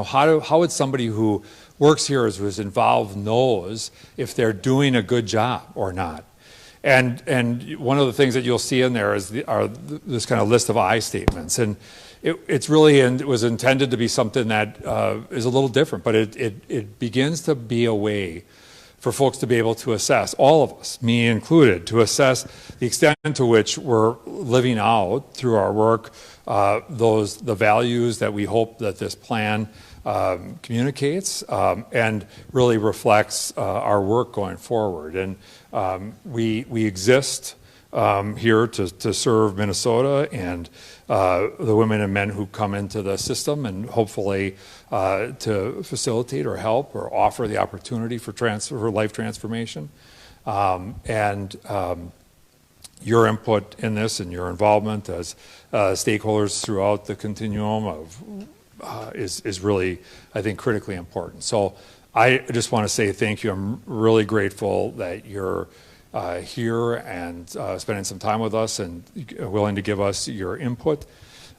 how would somebody who works here as was involved knows if they're doing a good job or not? And one of the things that you'll see in there is this kind of list of I statements, and it was intended to be something that is a little different, but it begins to be a way for folks to be able to assess, all of us, me included, to assess the extent to which we're living out through our work the values that we hope that this plan communicates and really reflects our work going forward. And we exist here to serve Minnesota and the women and men who come into the system, and hopefully to facilitate or help or offer the opportunity for life transformation. Your input in this and your involvement as stakeholders throughout the continuum is really, I think, critically important. So I just want to say thank you. I'm really grateful that you're here and spending some time with us and willing to give us your input.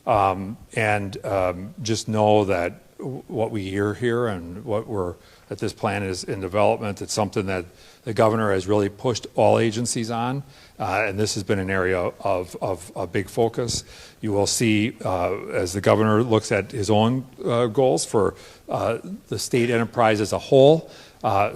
Just know that what we hear here and that this plan is in development, it's something that the governor has really pushed all agencies on, and this has been an area of a big focus. You will see as the governor looks at his own goals for the state enterprise as a whole,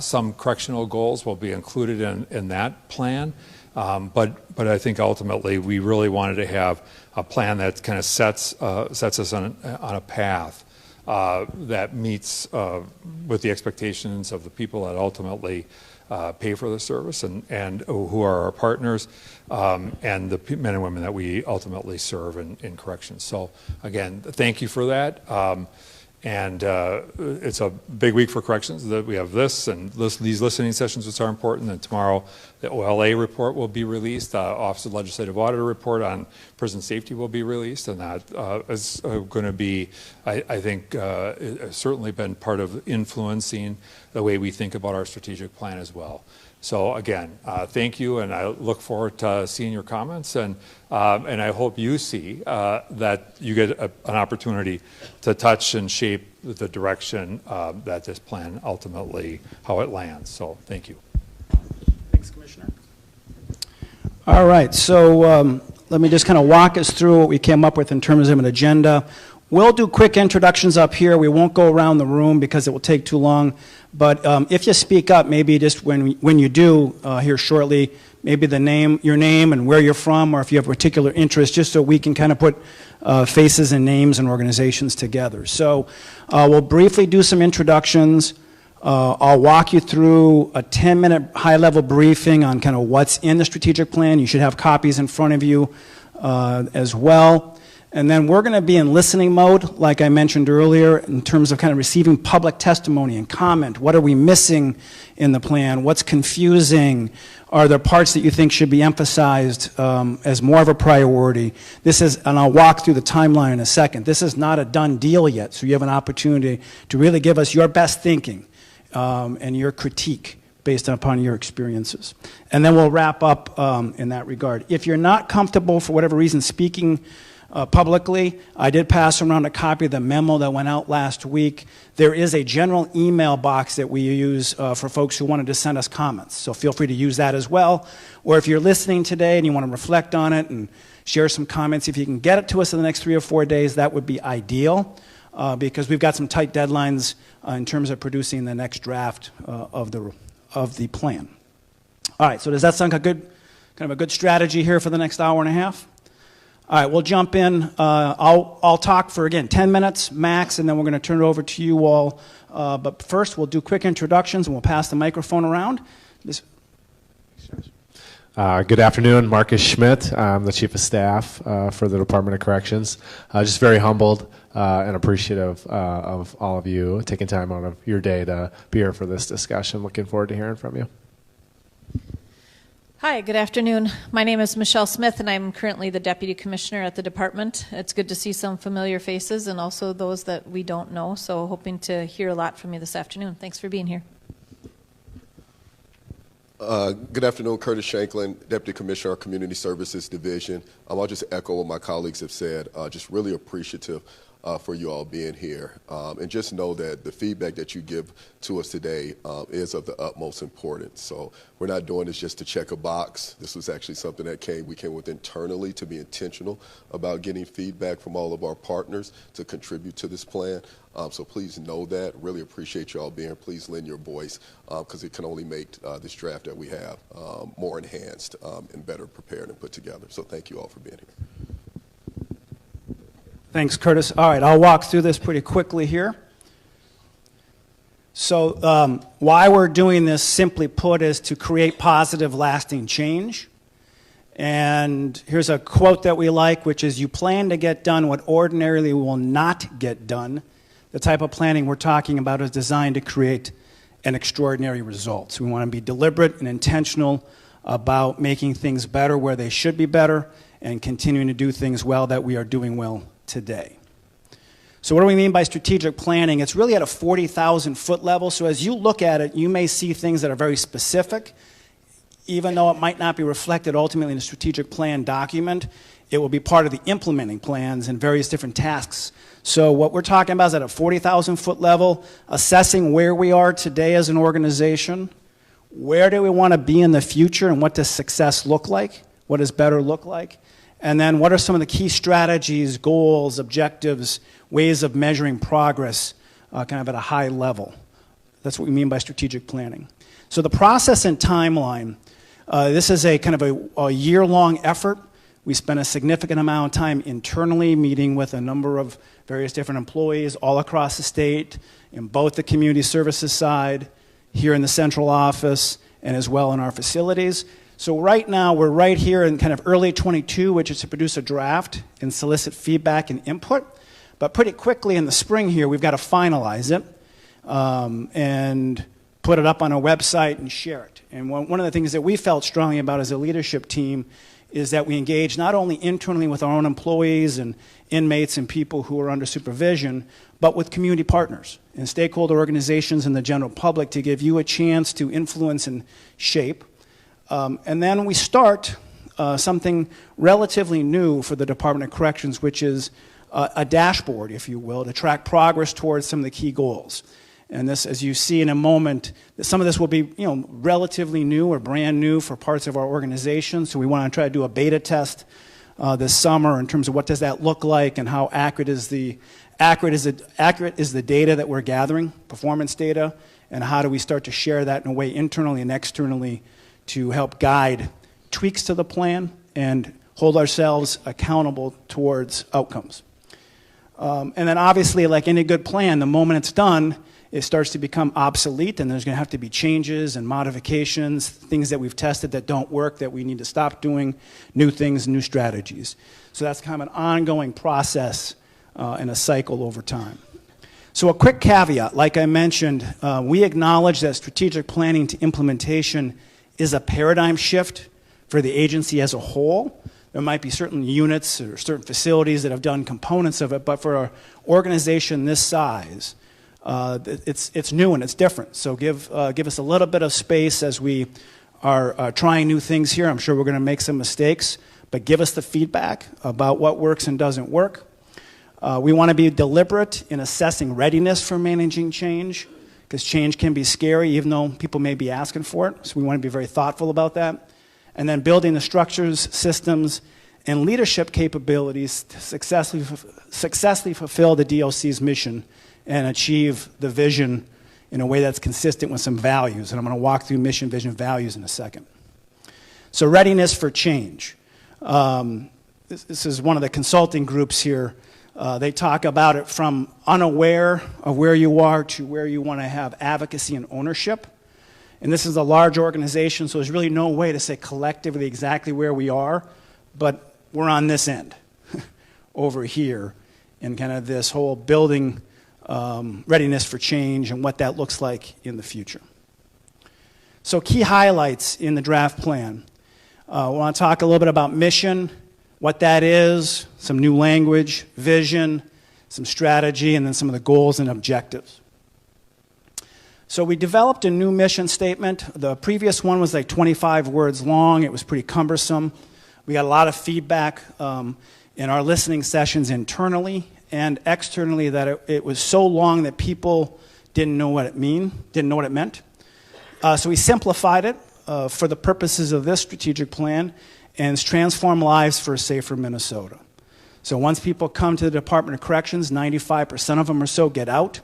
some correctional goals will be included in that plan. But I think ultimately we really wanted to have a plan that kind of sets us on a path that meets with the expectations of the people that ultimately pay for the service and who are our partners and the men and women that we ultimately serve in corrections. So again, thank you for that. It's a big week for corrections. That we have this and these listening sessions, which are important. And tomorrow, the OLA report will be released. Office of Legislative Auditor report on prison safety will be released, and that is going to be, I think, certainly been part of influencing the way we think about our strategic plan as well. So again, thank you, and I look forward to seeing your comments, and I hope you see that you get an opportunity to touch and shape the direction that this plan ultimately, how it lands. So thank you. Thanks, Commissioner. All right, so let me just kind of walk us through what we came up with in terms of an agenda. We'll do quick introductions up here. We won't go around the room because it will take too long. But if you speak up, maybe just when you do here shortly, maybe your name and where you're from, or if you have a particular interest, just so we can kind of put faces and names and organizations together. So we'll briefly do some introductions. I'll walk you through a 10-minute high-level briefing on kind of what's in the strategic plan. You should have copies in front of you as well. And then we're going to be in listening mode, like I mentioned earlier, in terms of kind of receiving public testimony and comment. What are we missing in the plan? What's confusing? Are there parts that you think should be emphasized as more of a priority? And I'll walk through the timeline in a second. This is not a done deal yet, so you have an opportunity to really give us your best thinking and your critique based upon your experiences. And then we'll wrap up in that regard. If you're not comfortable, for whatever reason, speaking publicly, I did pass around a copy of the memo that went out last week. There is a general email box that we use for folks who wanted to send us comments, so feel free to use that as well. Or if you're listening today and you want to reflect on it and share some comments, if you can get it to us in the next 3 or 4 days, that would be ideal, because we've got some tight deadlines in terms of producing the next draft of the plan. All right, so does that sound like kind of a good strategy here for the next hour and a half? All right, we'll jump in. I'll talk for, again, 10 minutes max, and then we're going to turn it over to you all. But first, we'll do quick introductions, and we'll pass the microphone around. Good afternoon, Marcus Schmidt. I'm the Chief of Staff for the Department of Corrections. Just very humbled and appreciative of all of you taking time out of your day to be here for this discussion. Looking forward to hearing from you. Hi, good afternoon. My name is Michelle Smith, and I'm currently the Deputy Commissioner at the department. It's good to see some familiar faces and also those that we don't know, so hoping to hear a lot from you this afternoon. Thanks for being here. Good afternoon, Curtis Shanklin, Deputy Commissioner, Community Services Division. I'll just echo what my colleagues have said. Just really appreciative for you all being here. And just know that the feedback that you give to us today is of the utmost importance. So we're not doing this just to check a box. This was actually something that we came with internally to be intentional about getting feedback from all of our partners to contribute to this plan. So please know that. Really appreciate you all being here. Please lend your voice because it can only make this draft that we have more enhanced and better prepared and put together. So thank you all for being here. Thanks, Curtis. All right, I'll walk through this pretty quickly here. So why we're doing this, simply put, is to create positive, lasting change. And here's a quote that we like, which is, "You plan to get done what ordinarily will not get done." The type of planning we're talking about is designed to create an extraordinary result. So we want to be deliberate and intentional about making things better where they should be better and continuing to do things well that we are doing well today. So what do we mean by strategic planning? It's really at a 40,000-foot level. So as you look at it, you may see things that are very specific. Even though it might not be reflected ultimately in the strategic plan document, it will be part of the implementing plans and various different tasks. So what we're talking about is at a 40,000-foot level, assessing where we are today as an organization, where do we want to be in the future, and what does success look like, what does better look like, and then what are some of the key strategies, goals, objectives, ways of measuring progress kind of at a high level. That's what we mean by strategic planning. So the process and timeline, this is a kind of a year-long effort. We spent a significant amount of time internally meeting with a number of various different employees all across the state, in both the community services side, here in the central office, and as well in our facilities. So right now, we're right here in kind of early 22, which is to produce a draft and solicit feedback and input. But pretty quickly in the spring here, we've got to finalize it and put it up on our website and share it. And one of the things that we felt strongly about as a leadership team is that we engage not only internally with our own employees and inmates and people who are under supervision, but with community partners and stakeholder organizations and the general public to give you a chance to influence and shape. And then we start something relatively new for the Department of Corrections, which is a dashboard, if you will, to track progress towards some of the key goals. And this, as you see in a moment, some of this will be, relatively new or brand new for parts of our organization. So we want to try to do a beta test this summer in terms of what does that look like and how accurate is the data that we're gathering, performance data, and how do we start to share that in a way internally and externally to help guide tweaks to the plan and hold ourselves accountable towards outcomes. And then obviously, like any good plan, the moment it's done, it starts to become obsolete, and there's going to have to be changes and modifications, things that we've tested that don't work that we need to stop doing, new things, new strategies. So that's kind of an ongoing process and a cycle over time. So a quick caveat, like I mentioned, we acknowledge that strategic planning to implementation is a paradigm shift for the agency as a whole. There might be certain units or certain facilities that have done components of it, but for an organization this size, it's new and it's different. So give us a little bit of space as we are trying new things here. I'm sure we're going to make some mistakes, but give us the feedback about what works and doesn't work. We want to be deliberate in assessing readiness for managing change, because change can be scary even though people may be asking for it. So we want to be very thoughtful about that. And then building the structures, systems, and leadership capabilities to successfully fulfill the DOC's mission and achieve the vision in a way that's consistent with some values. And I'm going to walk through mission, vision, values in a second. So readiness for change. This is one of the consulting groups here. They talk about it from unaware of where you are to where you want to have advocacy and ownership. And this is a large organization, so there's really no way to say collectively exactly where we are, but we're on this end over here in kind of this whole building readiness for change and what that looks like in the future. So key highlights in the draft plan. We want to talk a little bit about mission, what that is, some new language, vision, some strategy, and then some of the goals and objectives. So we developed a new mission statement. The previous one was like 25 words long. It was pretty cumbersome. We got a lot of feedback in our listening sessions internally, and externally that it was so long that people didn't know what it meant. So we simplified it for the purposes of this strategic plan, and it's transform lives for a safer Minnesota. So once people come to the Department of Corrections, 95% of them or so get out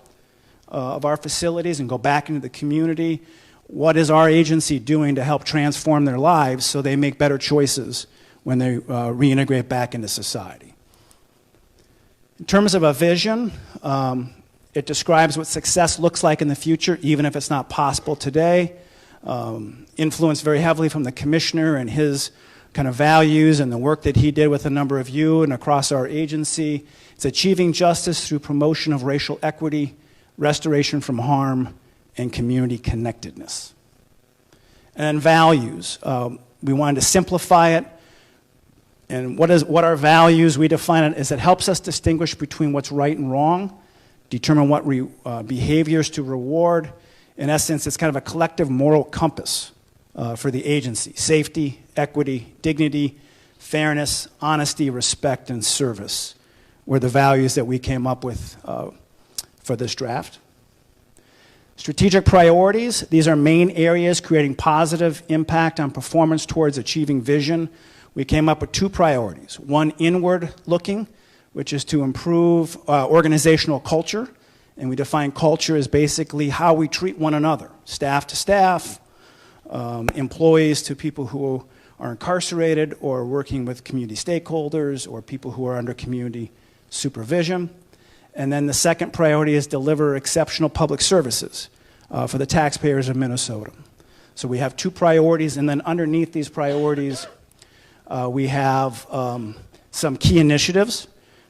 of our facilities and go back into the community. What is our agency doing to help transform their lives so they make better choices when they reintegrate back into society? In terms of a vision, it describes what success looks like in the future, even if it's not possible today. Influenced very heavily from the commissioner and his kind of values and the work that he did with a number of you and across our agency. It's achieving justice through promotion of racial equity, restoration from harm, and community connectedness. And then values. We wanted to simplify it. And what are values? We define it as it helps us distinguish between what's right and wrong, determine what behaviors to reward. In essence, it's kind of a collective moral compass for the agency. Safety, equity, dignity, fairness, honesty, respect, and service were the values that we came up with for this draft. Strategic priorities. These are main areas creating positive impact on performance towards achieving vision. We came up with 2 priorities. One, inward looking, which is to improve organizational culture. And we define culture as basically how we treat one another, staff to staff, employees to people who are incarcerated or working with community stakeholders or people who are under community supervision. And then the second priority is deliver exceptional public services for the taxpayers of Minnesota. So we have 2 priorities, and then underneath these priorities, we have some key initiatives,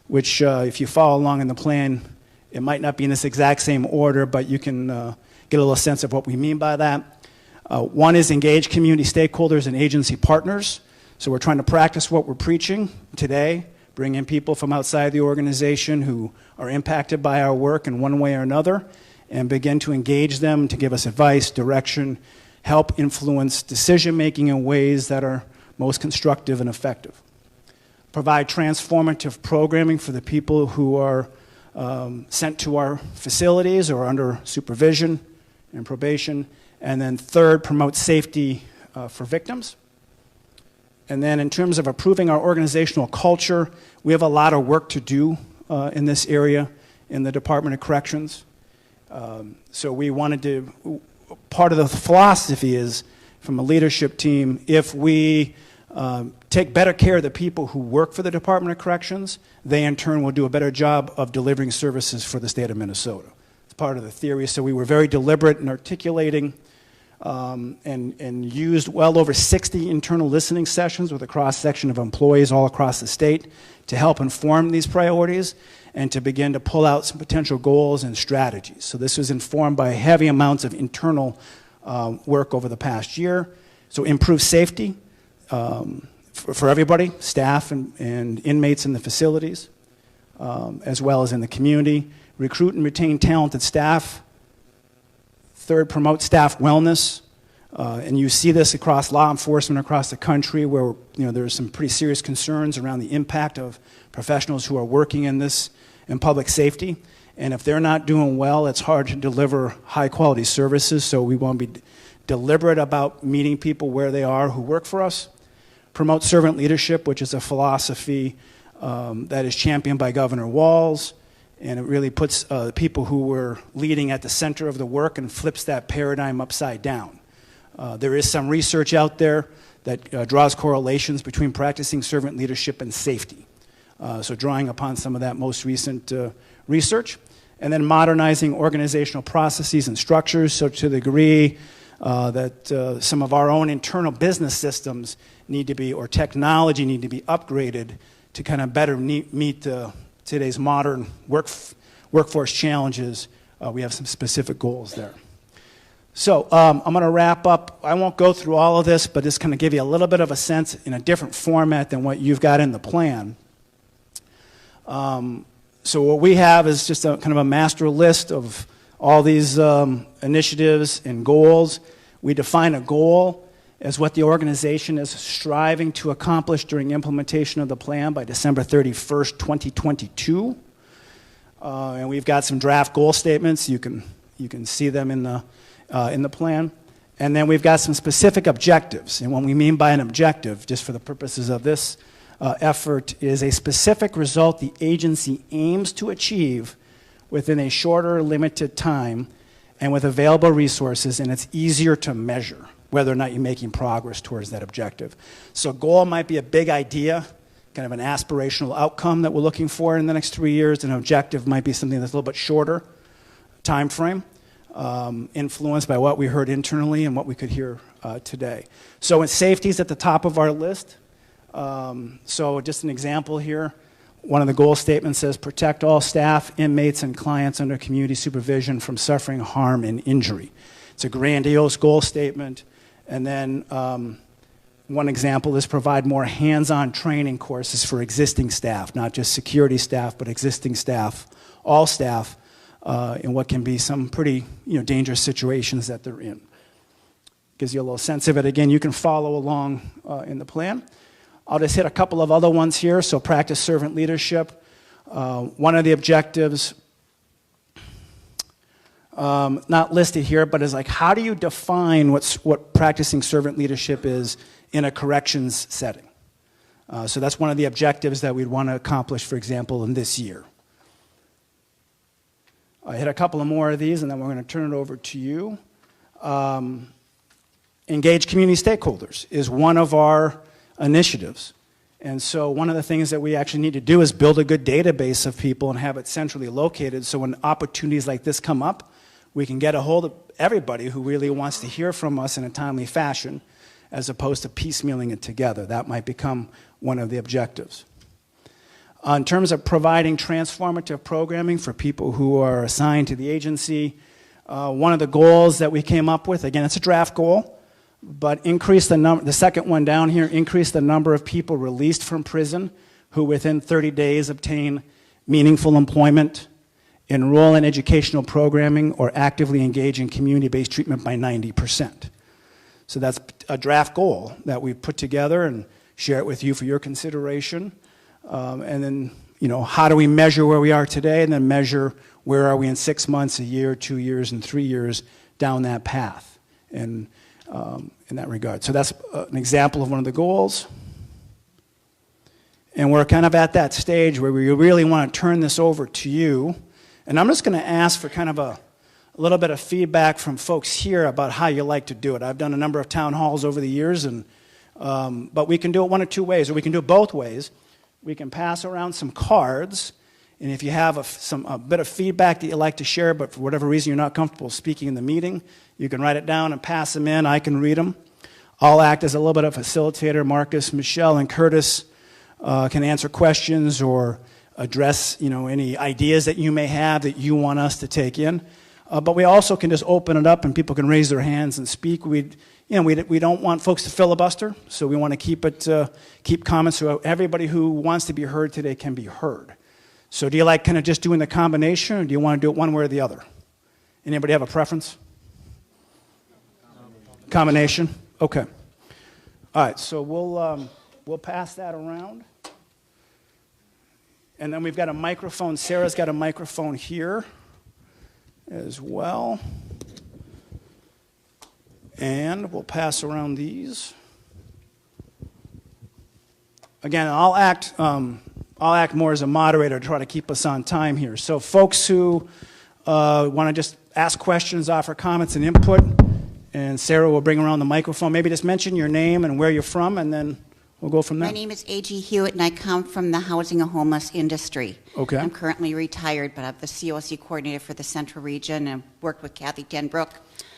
which if you follow along in the plan, it might not be in this exact same order, but you can get a little sense of what we mean by that. One is engage community stakeholders and agency partners. So we're trying to practice what we're preaching today, bring in people from outside the organization who are impacted by our work in one way or another, and begin to engage them to give us advice, direction, help influence decision-making in ways that are most constructive and effective. Provide transformative programming for the people who are sent to our facilities or under supervision and probation. And then third, promote safety for victims. And then in terms of improving our organizational culture, we have a lot of work to do in this area in the Department of Corrections. So we wanted to, part of the philosophy is, from a leadership team, if we take better care of the people who work for the Department of Corrections, they in turn will do a better job of delivering services for the state of Minnesota. It's part of the theory. So we were very deliberate in articulating and used well over 60 internal listening sessions with a cross-section of employees all across the state to help inform these priorities and to begin to pull out some potential goals and strategies. So this was informed by heavy amounts of internal work over the past year. So improve safety for everybody, staff and inmates in the facilities, as well as in the community. Recruit and retain talented staff. Third, promote staff wellness. And you see this across law enforcement across the country where there's some pretty serious concerns around the impact of professionals who are working in public safety. And if they're not doing well, it's hard to deliver high quality services. So we want to be deliberate about meeting people where they are who work for us. Promote servant leadership, which is a philosophy that is championed by Governor Walz. And it really puts people who were leading at the center of the work and flips that paradigm upside down. There is some research out there that draws correlations between practicing servant leadership and safety. So drawing upon some of that most recent research. And then modernizing organizational processes and structures. So to the degree that some of our own internal business systems need to be, or technology need to be upgraded to kind of better meet today's modern workforce challenges, we have some specific goals there. So I'm going to wrap up. I won't go through all of this, but just kind of give you a little bit of a sense in a different format than what you've got in the plan. So what we have is just a kind of a master list of all these initiatives and goals. We define a goal as what the organization is striving to accomplish during implementation of the plan by December 31st, 2022. And we've got some draft goal statements. You can see them in the plan. And then we've got some specific objectives. And what we mean by an objective, just for the purposes of this effort, is a specific result the agency aims to achieve within a shorter, limited time and with available resources, and it's easier to measure whether or not you're making progress towards that objective. So a goal might be a big idea, kind of an aspirational outcome that we're looking for in the next 3 years. An objective might be something that's a little bit shorter time frame, influenced by what we heard internally and what we could hear today. So when safety is at the top of our list, so just an example here, one of the goal statements says protect all staff, inmates, and clients under community supervision from suffering harm and injury. It's a grandiose goal statement. And then one example is provide more hands-on training courses for existing staff, not just security staff, but existing staff, all staff, in what can be some pretty dangerous situations that they're in. Gives you a little sense of it. Again, you can follow along in the plan. I'll just hit a couple of other ones here. So practice servant leadership. One of the objectives, not listed here, but is like, how do you define what practicing servant leadership is in a corrections setting? So that's one of the objectives that we'd want to accomplish, for example, in this year. I hit a couple of more of these, and then we're going to turn it over to you. Engage community stakeholders is one of our initiatives. And so one of the things that we actually need to do is build a good database of people and have it centrally located, so when opportunities like this come up, we can get a hold of everybody who really wants to hear from us in a timely fashion, as opposed to piecemealing it together. That might become one of the objectives. In terms of providing transformative programming for people who are assigned to the agency, one of the goals that we came up with, again, it's a draft goal, but increase the number, the second one down here, increase the number of people released from prison who within 30 days obtain meaningful employment, enroll in educational programming, or actively engage in community-based treatment by 90%. So that's a draft goal that we put together and share it with you for your consideration. And then, how do we measure where we are today, and then measure where are we in 6 months, a year, 2 years, and 3 years down that path. And in that regard. So that's an example of one of the goals. And we're kind of at that stage where we really want to turn this over to you. And I'm just going to ask for kind of a little bit of feedback from folks here about how you like to do it. I've done a number of town halls over the years, and but we can do it one of two ways, or we can do it both ways. We can pass around some cards, and if you have a bit of feedback that you'd like to share, but for whatever reason you're not comfortable speaking in the meeting, you can write it down and pass them in. I can read them. I'll act as a little bit of a facilitator. Marcus, Michelle, and Curtis can answer questions or address any ideas that you may have that you want us to take in. But we also can just open it up and people can raise their hands and speak. We don't want folks to filibuster, so we want to keep comments so everybody who wants to be heard today can be heard. So do you like kind of just doing the combination, or do you want to do it one way or the other? Anybody have a preference? Combination? Okay. All right, so we'll pass that around. And then we've got a microphone. Sarah's got a microphone here as well. And we'll pass around these. Again, I'll act more as a moderator to try to keep us on time here. So folks who want to just ask questions, offer comments and input, and Sarah will bring around the microphone. Maybe just mention your name and where you're from, and then we'll go from there. My name is A.G. Hewitt, and I come from the housing and homeless industry. Okay. I'm currently retired, but I'm the COC coordinator for the Central Region and worked with Kathy Denbrook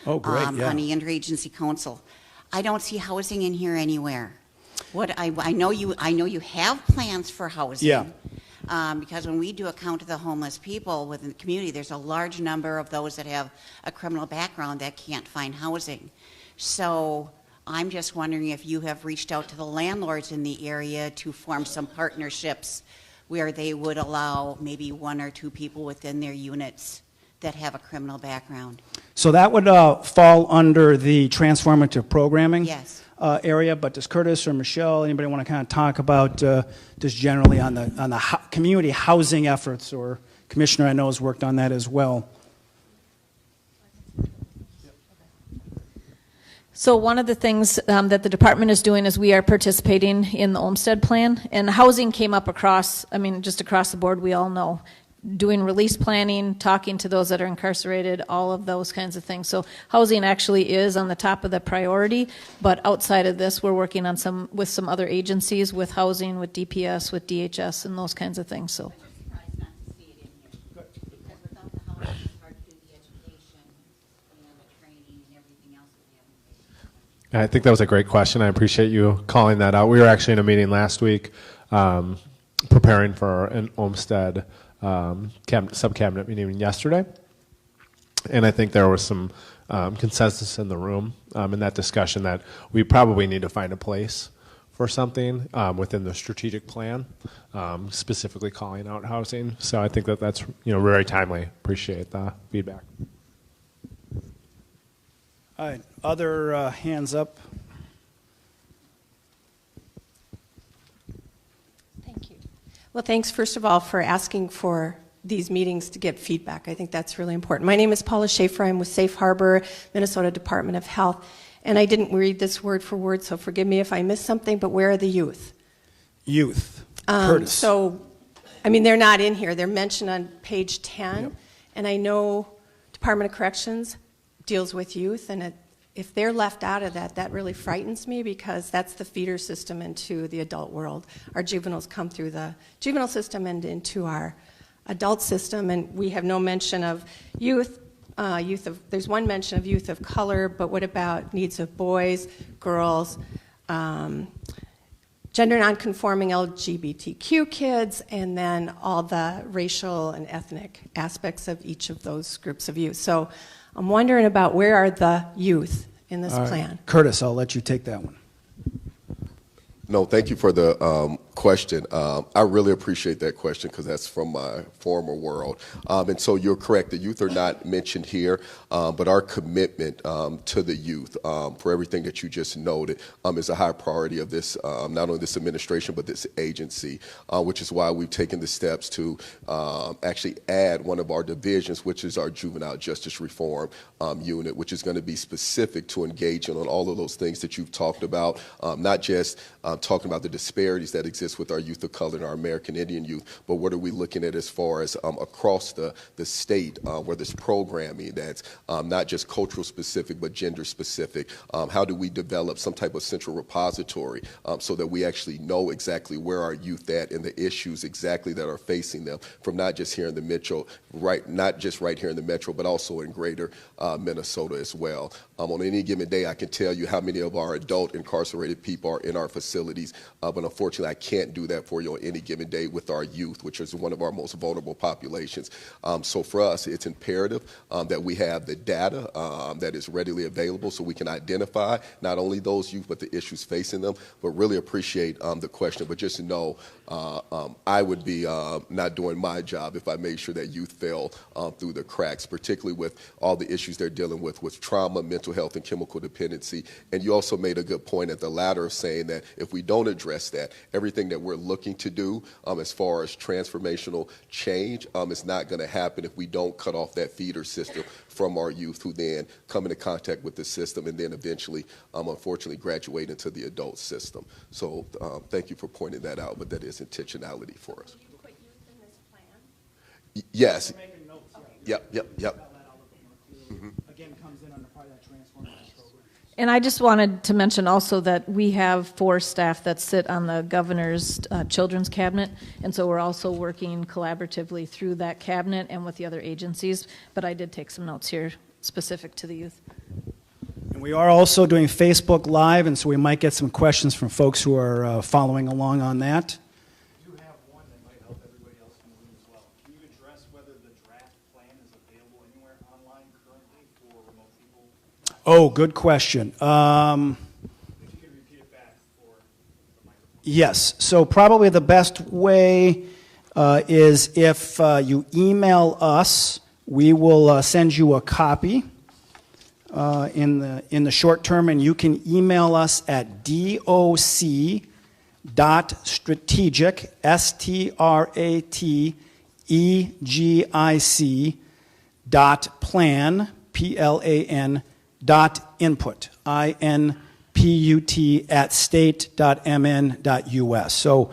Oh, great, yeah. on the Interagency Council. I don't see housing in here anywhere. I know you have plans for housing. Yeah. Because when we do a count of the homeless people within the community, there's a large number of those that have a criminal background that can't find housing. So I'm just wondering if you have reached out to the landlords in the area to form some partnerships where they would allow maybe 1 or 2 people within their units that have a criminal background. So that would fall under the transformative programming Yes. Area, but does Curtis or Michelle, anybody want to kind of talk about just generally on the community housing efforts or Commissioner I know has worked on that as well. So one of the things that the department is doing is we are participating in the Olmsted Plan, and housing came up across, just across the board, we all know. Doing release planning, talking to those that are incarcerated, all of those kinds of things. So housing actually is on the top of the priority, but outside of this, we're working on with some other agencies, with housing, with DPS, with DHS, and those kinds of things. So. Surprised not to see it in here. Because without the housing, it's hard to do the education and the training and everything else that we have in place. I think that was a great question. I appreciate you calling that out. We were actually in a meeting last week preparing for an Olmsted sub-cabinet meeting yesterday, and I think there was some consensus in the room in that discussion that we probably need to find a place for something within the strategic plan, specifically calling out housing. So I think that that's very timely. Appreciate the feedback. All right, other hands up. Thank you. Well, thanks, first of all, for asking for these meetings to get feedback. I think that's really important. My name is Paula Schaefer. I'm with Safe Harbor, Minnesota Department of Health. And I didn't read this word for word, so forgive me if I missed something, but where are the youth? Youth. Curtis. So, they're not in here. They're mentioned on page 10. Yep. And I know Department of Corrections deals with youth, and if they're left out of that, that really frightens me because that's the feeder system into the adult world. Our juveniles come through the juvenile system and into our adult system, and we have no mention of youth. There's one mention of youth of color, but what about needs of boys, girls, gender nonconforming LGBTQ kids, and then all the racial and ethnic aspects of each of those groups of youth. So I'm wondering about where are the youth in this plan? Curtis, I'll let you take that one. No, thank you for the question. I really appreciate that question because that's from my former world. And so you're correct, the youth are not mentioned here, but our commitment to the youth for everything that you just noted is a high priority of this, not only this administration, but this agency, which is why we've taken the steps to actually add one of our divisions, which is our Juvenile Justice Reform unit, which is going to be specific to engaging on all of those things that you've talked about, not just talking about the disparities that exist with our youth of color and our American Indian youth, but what are we looking at as far as across the state where there's programming that's not just cultural specific but gender specific. How do we develop some type of central repository so that we actually know exactly where our youth at and the issues exactly that are facing them from not just here in the metro, not just right here in the metro, but also in greater Minnesota as well. On any given day, I can tell you how many of our adult incarcerated people are in our facilities, but unfortunately I can't do that for you on any given day with our youth, which is one of our most vulnerable populations. So for us, it's imperative that we have the data that is readily available so we can identify not only those youth, but the issues facing them, but really appreciate the question. But just know I would be not doing my job if I made sure that youth fell through the cracks, particularly with all the issues they're dealing with trauma, mental health, and chemical dependency. And you also made a good point at the latter of saying that if we don't address that, everything that we're looking to do as far as transformational change is not going to happen if we don't cut off that feeder system from our youth who then come into contact with the system and then eventually, unfortunately, graduate into the adult system. So thank you for pointing that out, but that is intentionality for us. Will you put youth in this plan? Yes. Okay. Yep. Again, comes in under part of that transformative program. And I just wanted to mention also that we have 4 staff that sit on the governor's children's cabinet, and so we're also working collaboratively through that cabinet and with the other agencies, but I did take some notes here specific to the youth. And we are also doing Facebook Live, and so we might get some questions from folks who are following along on that. I do have one that might help everybody else in the room as well. Can you address whether the draft plan is available anywhere online currently for remote people? Oh, good question. If you could repeat it back for the microphone. Yes. So probably the best way is if you email us, we will send you a copy in the short term, and you can email us at doc.strategic, EGIC dot plan, PLAN, dot input, INPUT, at state.mn.us. So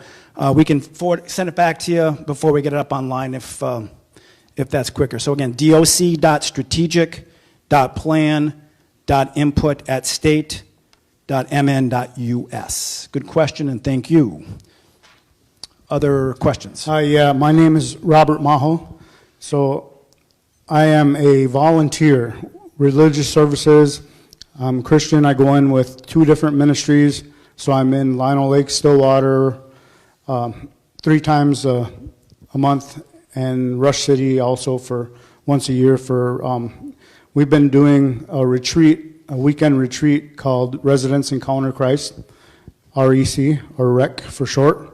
we can send it back to you before we get it up online if that's quicker. So again, doc.strategic.plan.input at state.mn.us. Good question, and thank you. Other questions? Yeah, my name is Robert Maho. So I am a volunteer, religious services. I'm Christian. I go in with 2 different ministries. So I'm in Lionel Lake, Stillwater, 3 times a month, and Rush City also for once a year. We've been doing a weekend retreat called Residents Encounter Christ, REC, or REC for short.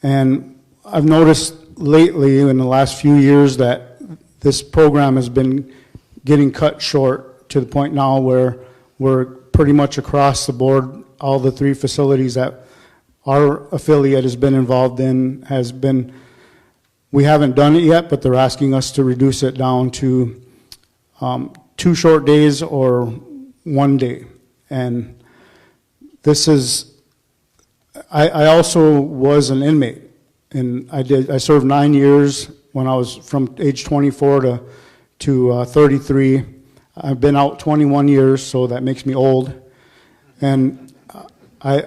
And I've noticed lately in the last few years that this program has been getting cut short to the point now where we're pretty much across the board, all the 3 facilities that our affiliate has been involved in we haven't done it yet, but they're asking us to reduce it down to 2 short days or 1 day. And this is, I also was an inmate, and I served 9 years when I was from age 24 to 33. I've been out 21 years, so that makes me old. And I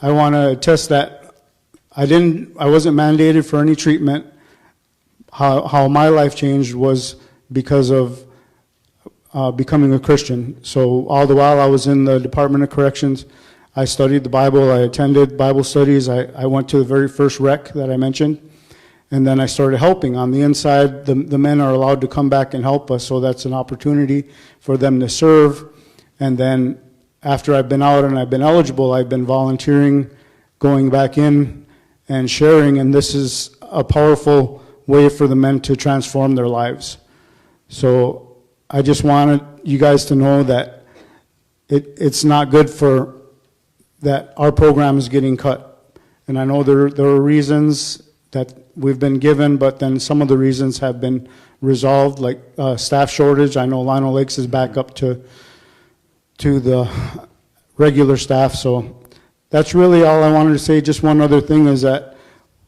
want to attest that I wasn't mandated for any treatment. How my life changed was because of becoming a Christian. So all the while I was in the Department of Corrections, I studied the Bible, I attended Bible studies, I went to the very first rec that I mentioned, and then I started helping. On the inside, the men are allowed to come back and help us, so that's an opportunity for them to serve. And then after I've been out and I've been eligible, I've been volunteering, going back in and sharing, and this is a powerful way for the men to transform their lives. So I just wanted you guys to know that it's not good that our program is getting cut. And I know there are reasons that we've been given, but then some of the reasons have been resolved, like staff shortage. I know Lionel Lakes is back up to the regular staff. So that's really all I wanted to say. Just one other thing is that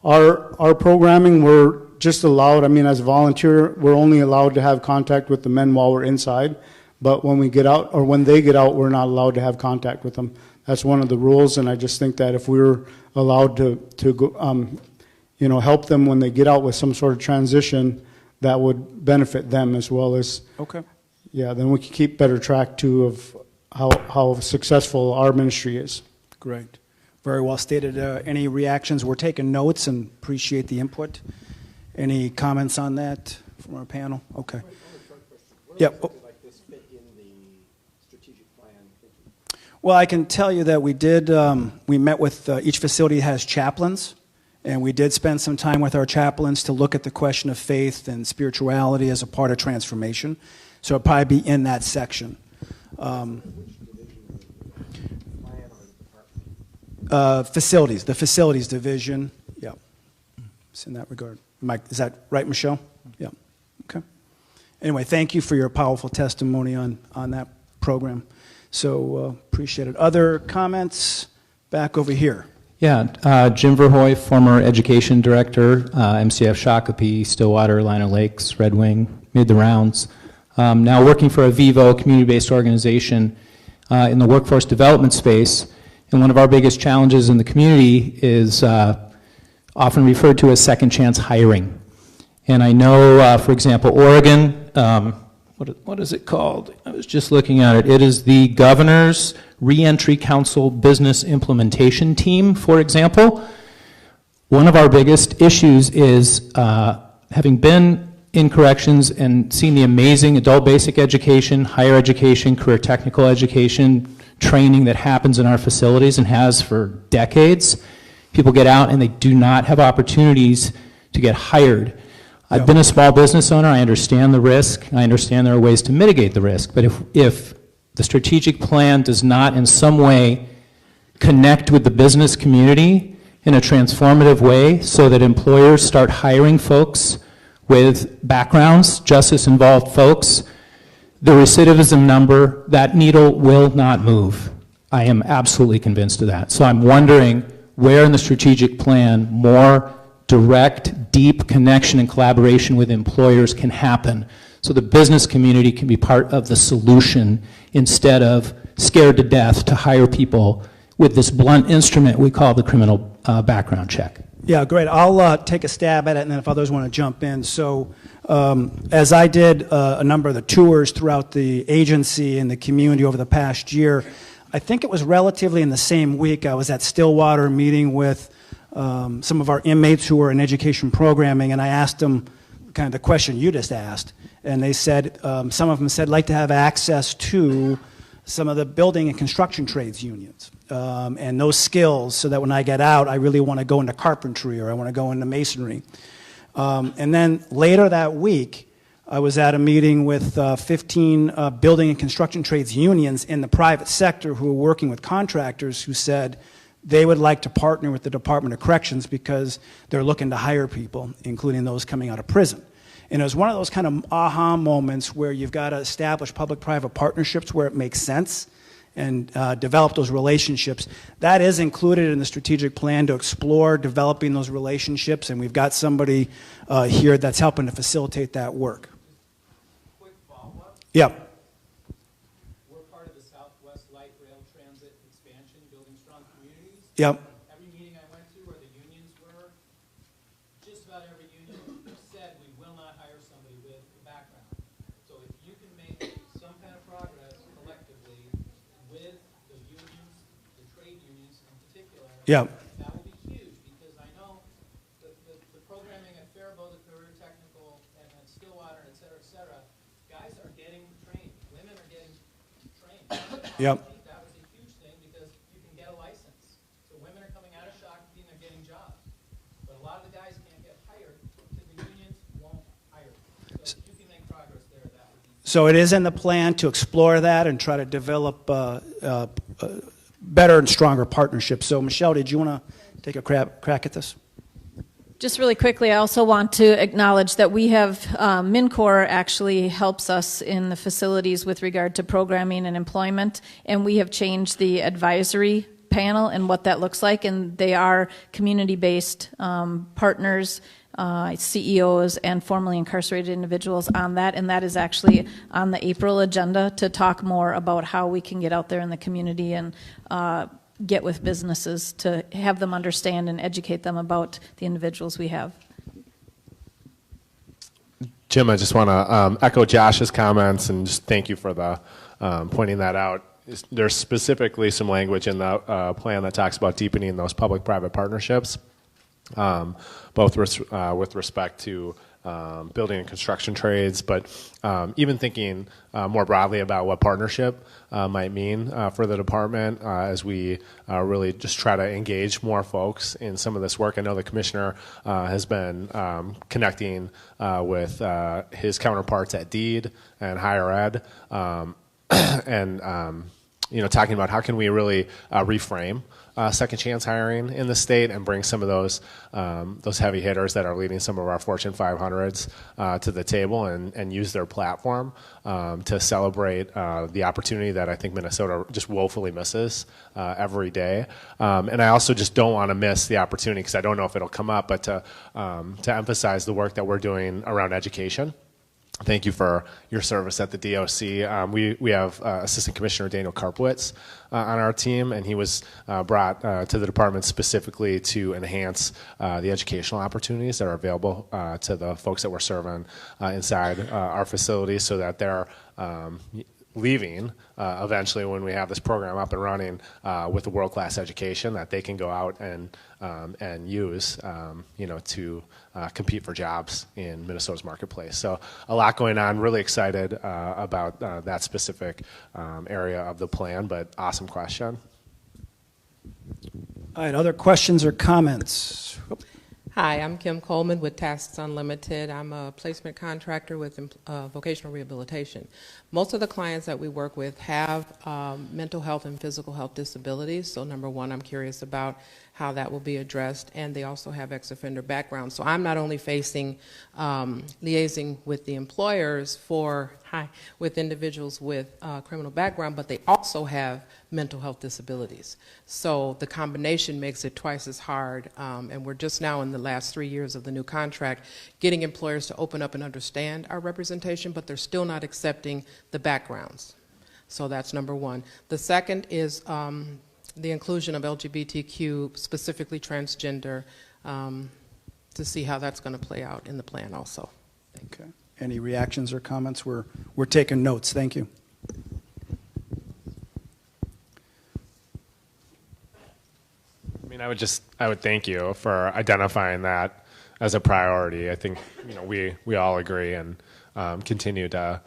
our programming, we're just allowed, as a volunteer, we're only allowed to have contact with the men while we're inside. But when we get out, or when they get out, we're not allowed to have contact with them. That's one of the rules, and I just think that if we were allowed to go, help them when they get out with some sort of transition, that would benefit them as well as. Okay. Yeah, then we can keep better track too of how successful our ministry is. Great. Very well stated. Any reactions? We're taking notes and appreciate the input. Any comments on that from our panel? Okay. Yeah. Well, I can tell you that we met with, each facility has chaplains, and we did spend some time with our chaplains to look at the question of faith and spirituality as a part of transformation. So it'll probably be in that section. Facilities, the facilities division. Yeah. It's in that regard. Is that right, Michelle? Yeah. Okay. Anyway, thank you for your powerful testimony on that program. So appreciate it. Other comments? Back over here. Yeah, Jim Verhoy, former education director, MCF Shakopee, Stillwater, Lionel Lakes, Red Wing, made the rounds. Now working for a Vivo community-based organization in the workforce development space. And one of our biggest challenges in the community is often referred to as second chance hiring. And I know, for example, Oregon, what is it called? I was just looking at it. It is the Governor's Reentry Council Business Implementation Team, for example. One of our biggest issues is having been in corrections and seen the amazing adult basic education, higher education, career technical education training that happens in our facilities and has for decades. People get out and they do not have opportunities to get hired. I've been a small business owner. I understand the risk. I understand there are ways to mitigate the risk. But if the strategic plan does not in some way connect with the business community in a transformative way so that employers start hiring folks with backgrounds, justice-involved folks, the recidivism number, that needle will not move. I am absolutely convinced of that. So I'm wondering where in the strategic plan more direct, deep connection and collaboration with employers can happen so the business community can be part of the solution instead of scared to death to hire people with this blunt instrument we call the criminal background check. Yeah, great. I'll take a stab at it, and then if others want to jump in. So as I did a number of the tours throughout the agency and the community over the past year, I think it was relatively in the same week I was at Stillwater meeting with some of our inmates who were in education programming, and I asked them kind of the question you just asked, and they said, some of them said, like to have access to some of the building and construction trades unions and those skills so that when I get out, I really want to go into carpentry or I want to go into masonry. And then later that week, I was at a meeting with 15 building and construction trades unions in the private sector who were working with contractors who said they would like to partner with the Department of Corrections because they're looking to hire people, including those coming out of prison. And it was one of those kind of aha moments where you've got to establish public-private partnerships where it makes sense and develop those relationships. That is included in the strategic plan to explore developing those relationships, and we've got somebody here that's helping to facilitate that work. Quick follow-up. Yep. We're part of the Southwest Light Rail Transit expansion, building strong communities. Yep. Every meeting I went to where the unions were, just about every union said we will not hire somebody with a background. So if you can make some kind of progress collectively with the unions, the trade unions in particular, Yep. that will be huge because I know the programming at Faribault, the Career Technical, and at Stillwater, et cetera, guys are getting trained. Women are getting trained. Yep. That was a huge thing because you can get a license. So women are coming out of Shakopee and they're getting jobs. But a lot of the guys can't get hired because the unions won't hire. So if you can make progress there, that would be. So it is in the plan to explore that and try to develop better and stronger partnerships. So Michelle, did you want to take a crack at this? Just really quickly, I also want to acknowledge that we have, MinCorp actually helps us in the facilities with regard to programming and employment, and we have changed the advisory panel and what that looks like, and they are community-based partners, CEOs, and formerly incarcerated individuals on that, and that is actually on the April agenda to talk more about how we can get out there in the community and get with businesses to have them understand and educate them about the individuals we have. Jim, I just want to echo Josh's comments and just thank you for the pointing that out. There's specifically some language in the plan that talks about deepening those public-private partnerships, both with respect to building and construction trades, but even thinking more broadly about what partnership might mean for the department as we really just try to engage more folks in some of this work. I know the commissioner has been connecting with his counterparts at DEED and higher ed, and talking about how can we really reframe second chance hiring in the state and bring some of those heavy hitters that are leading some of our Fortune 500s to the table and use their platform to celebrate the opportunity that I think Minnesota just woefully misses every day. And I also just don't want to miss the opportunity, because I don't know if it'll come up, but to emphasize the work that we're doing around education. Thank you for your service at the DOC. We have Assistant Commissioner Daniel Karpowitz on our team, and he was brought to the department specifically to enhance the educational opportunities that are available to the folks that we're serving inside our facilities, so that they're leaving eventually when we have this program up and running with a world-class education that they can go out and use to compete for jobs in Minnesota's marketplace. So a lot going on. Really excited about that specific area of the plan, but awesome question. All right, other questions or comments? Hi, I'm Kim Coleman with Tasks Unlimited. I'm a placement contractor with vocational rehabilitation. Most of the clients that we work with have mental health and physical health disabilities. So number one, I'm curious about how that will be addressed, and they also have ex-offender backgrounds. So I'm not only facing liaising with the employers with individuals with criminal background, but they also have mental health disabilities. So the combination makes it twice as hard, and we're just now in the last 3 years of the new contract getting employers to open up and understand our representation, but they're still not accepting the backgrounds. So that's number one. The second is the inclusion of LGBTQ, specifically transgender, to see how that's going to play out in the plan also. Okay. Any reactions or comments? We're taking notes. Thank you. I mean, I would thank you for identifying that as a priority. I think, we all agree and continue to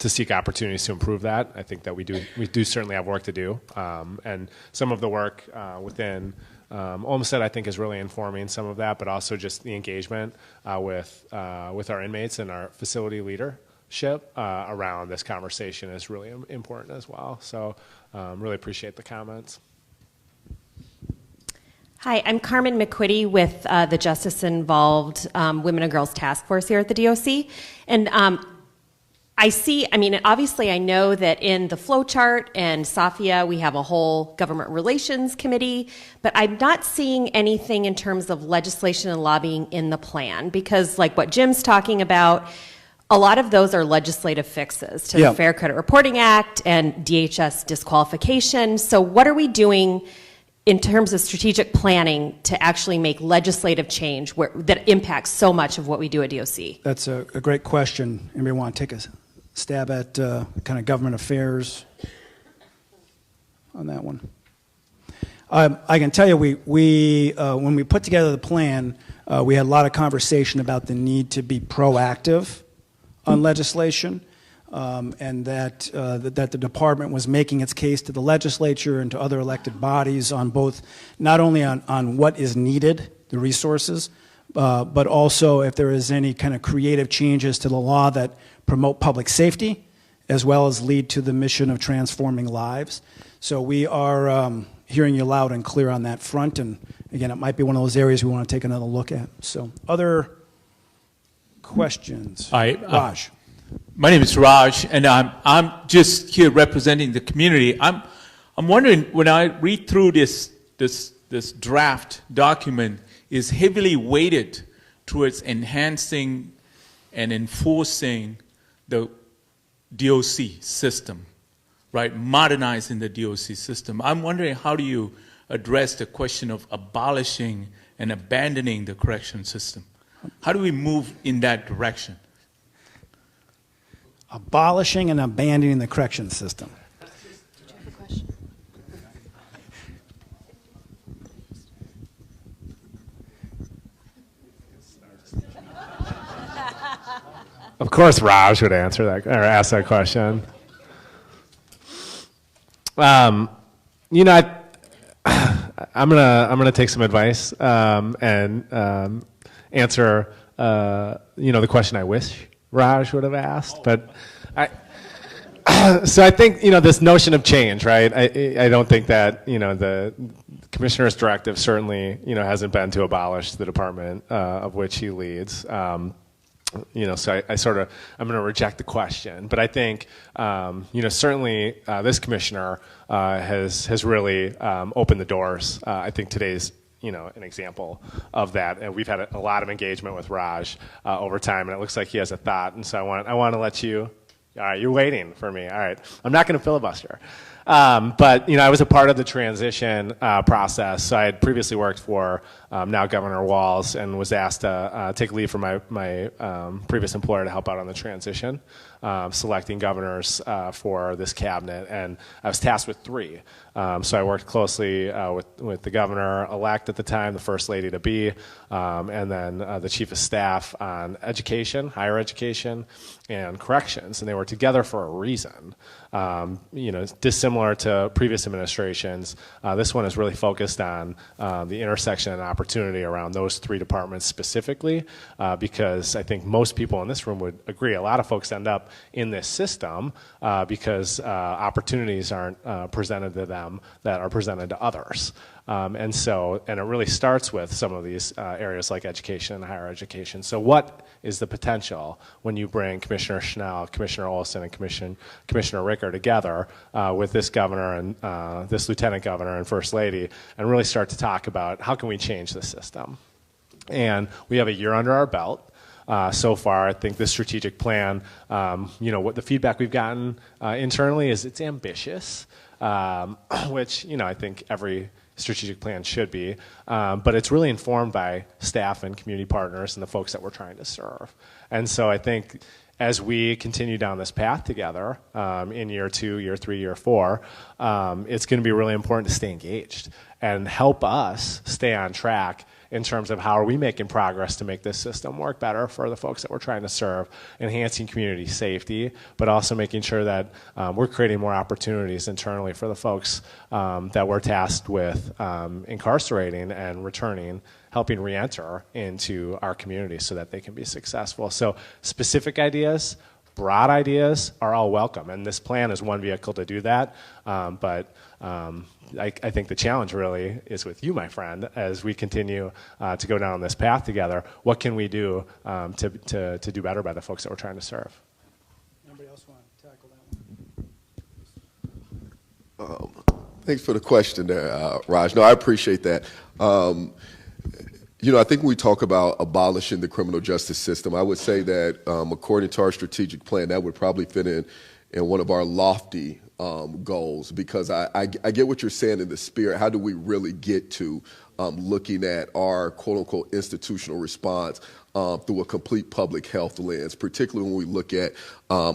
seek opportunities to improve that. I think that we do certainly have work to do, and some of the work within Olmsted, I think, is really informing some of that, but also just the engagement with our inmates and our facility leadership around this conversation is really important as well. So really appreciate the comments. Hi, I'm Carmen McQuitty with the Justice Involved Women and Girls Task Force here at the DOC. And obviously I know that in the flow chart and SAFIA we have a whole government relations committee, but I'm not seeing anything in terms of legislation and lobbying in the plan, because like what Jim's talking about, a lot of those are legislative fixes to the Fair Credit Reporting Act and DHS disqualification. So what are we doing in terms of strategic planning to actually make legislative change that impacts so much of what we do at DOC? That's a great question. Anybody want to take a stab at kind of government affairs on that one? I can tell you, we when we put together the plan, we had a lot of conversation about the need to be proactive on legislation, and that the department was making its case to the legislature and to other elected bodies on both, not only on what is needed, the resources, but also if there is any kind of creative changes to the law that promote public safety, as well as lead to the mission of transforming lives. So we are hearing you loud and clear on that front, and again, it might be one of those areas we want to take another look at. So, other questions? Hi, Raj. My name is Raj, and I'm just here representing the community. I'm wondering, when I read through this draft document, is heavily weighted towards enhancing and enforcing the DOC system, right? Modernizing the DOC system. I'm wondering, how do you address the question of abolishing and abandoning the correction system? How do we move in that direction? Abolishing and abandoning the correction system. Did you have a question? Of course, Raj would answer that or ask that question. I'm gonna take some advice and answer the question I wish Raj would have asked, but so I think this notion of change, right? I don't think that the commissioner's directive certainly hasn't been to abolish the department of which he leads. So I'm going to reject the question, but I think certainly this commissioner has really opened the doors. I think today's an example of that, and we've had a lot of engagement with Raj over time, and it looks like he has a thought, and so I want to let you. All right, you're waiting for me. All right, I'm not going to filibuster. But I was a part of the transition process. So I had previously worked for now Governor Walz, and was asked to take leave from my previous employer to help out on the transition selecting governors for this cabinet, and I was tasked with 3. So I worked closely with the governor-elect at the time, the First Lady-to-be, and then the Chief of Staff on education, higher education, and corrections, and they were together for a reason. Dissimilar to previous administrations, this one is really focused on the intersection and opportunity around those 3 departments specifically, because I think most people in this room would agree a lot of folks end up in this system because opportunities aren't presented to them that are presented to others. And it really starts with some of these areas like education and higher education. So what is the potential when you bring Commissioner Schnell, Commissioner Olson, and Commissioner Ricker together with this governor and this lieutenant governor and first lady, and really start to talk about how can we change the system? And we have a year under our belt. So far, I think this strategic plan, what the feedback we've gotten internally is it's ambitious, which, I think every strategic plan should be, but it's really informed by staff and community partners and the folks that we're trying to serve. And so I think as we continue down this path together in year 2, year 3, year 4, it's going to be really important to stay engaged and help us stay on track in terms of how are we making progress to make this system work better for the folks that we're trying to serve, enhancing community safety, but also making sure that we're creating more opportunities internally for the folks that we're tasked with incarcerating and returning, helping reenter into our community so that they can be successful. So specific ideas, broad ideas are all welcome, and this plan is one vehicle to do that, but I think the challenge really is with you, my friend, as we continue to go down this path together. What can we do to do better by the folks that we're trying to serve? Anybody else want to tackle that one? Thanks for the question there, Raj. No, I appreciate that. I think when we talk about abolishing the criminal justice system, I would say that according to our strategic plan, that would probably fit in one of our lofty goals, because I get what you're saying in the spirit. How do we really get to looking at our quote-unquote institutional response through a complete public health lens, particularly when we look at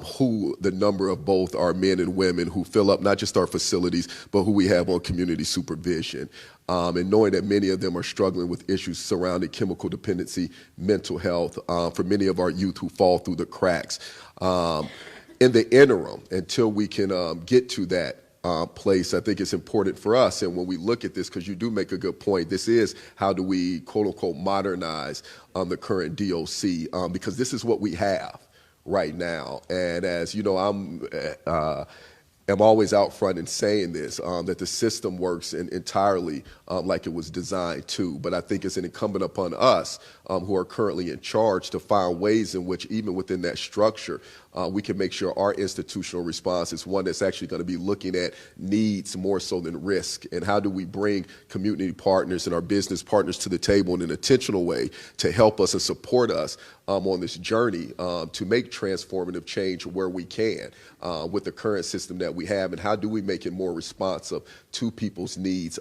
who the number of both our men and women who fill up not just our facilities, but who we have on community supervision. And knowing that many of them are struggling with issues surrounding chemical dependency, mental health, for many of our youth who fall through the cracks. In the interim, until we can get to that place, I think it's important for us. And when we look at this, because you do make a good point, this is how do we, quote unquote, modernize the current DOC, because this is what we have right now. And as you know, I'm always out front in saying this, that the system works entirely like it was designed to. But I think it's an incumbent upon us who are currently in charge to find ways in which, even within that structure, we can make sure our institutional response is one that's actually going to be looking at needs more so than risk. And how do we bring community partners and our business partners to the table in an intentional way to help us and support us on this journey to make transformative change where we can with the current system that we have, and how do we make it more responsive to people's needs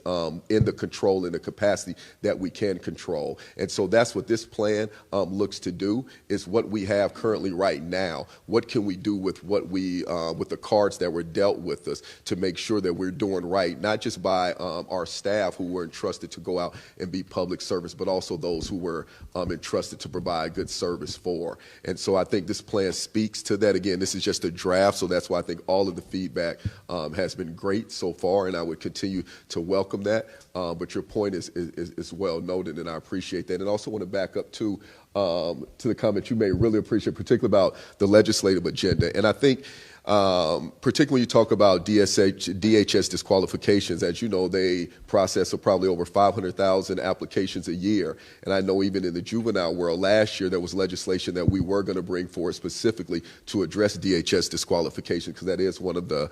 in the control and the capacity that we can control. And so that's what this plan looks to do, is what we have currently right now. What can we do with what we with the cards that were dealt with us to make sure that we're doing right, not just by our staff who were entrusted to go out and be public service, but also those who were entrusted to provide good service for. And so I think this plan speaks to that. Again, this is just a draft, so that's why I think all of the feedback has been great so far, and I would continue to welcome that. But your point is well noted, and I appreciate that. And I also want to back up to the comment you made. Really appreciate, particularly about the legislative agenda. And I think particularly when you talk about DHS disqualifications, as you know, they process probably over 500,000 applications a year. And I know even in the juvenile world, last year there was legislation that we were going to bring forward specifically to address DHS disqualification, because that is one of the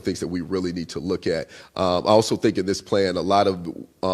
things that we really need to look at. I also think in this plan, a lot of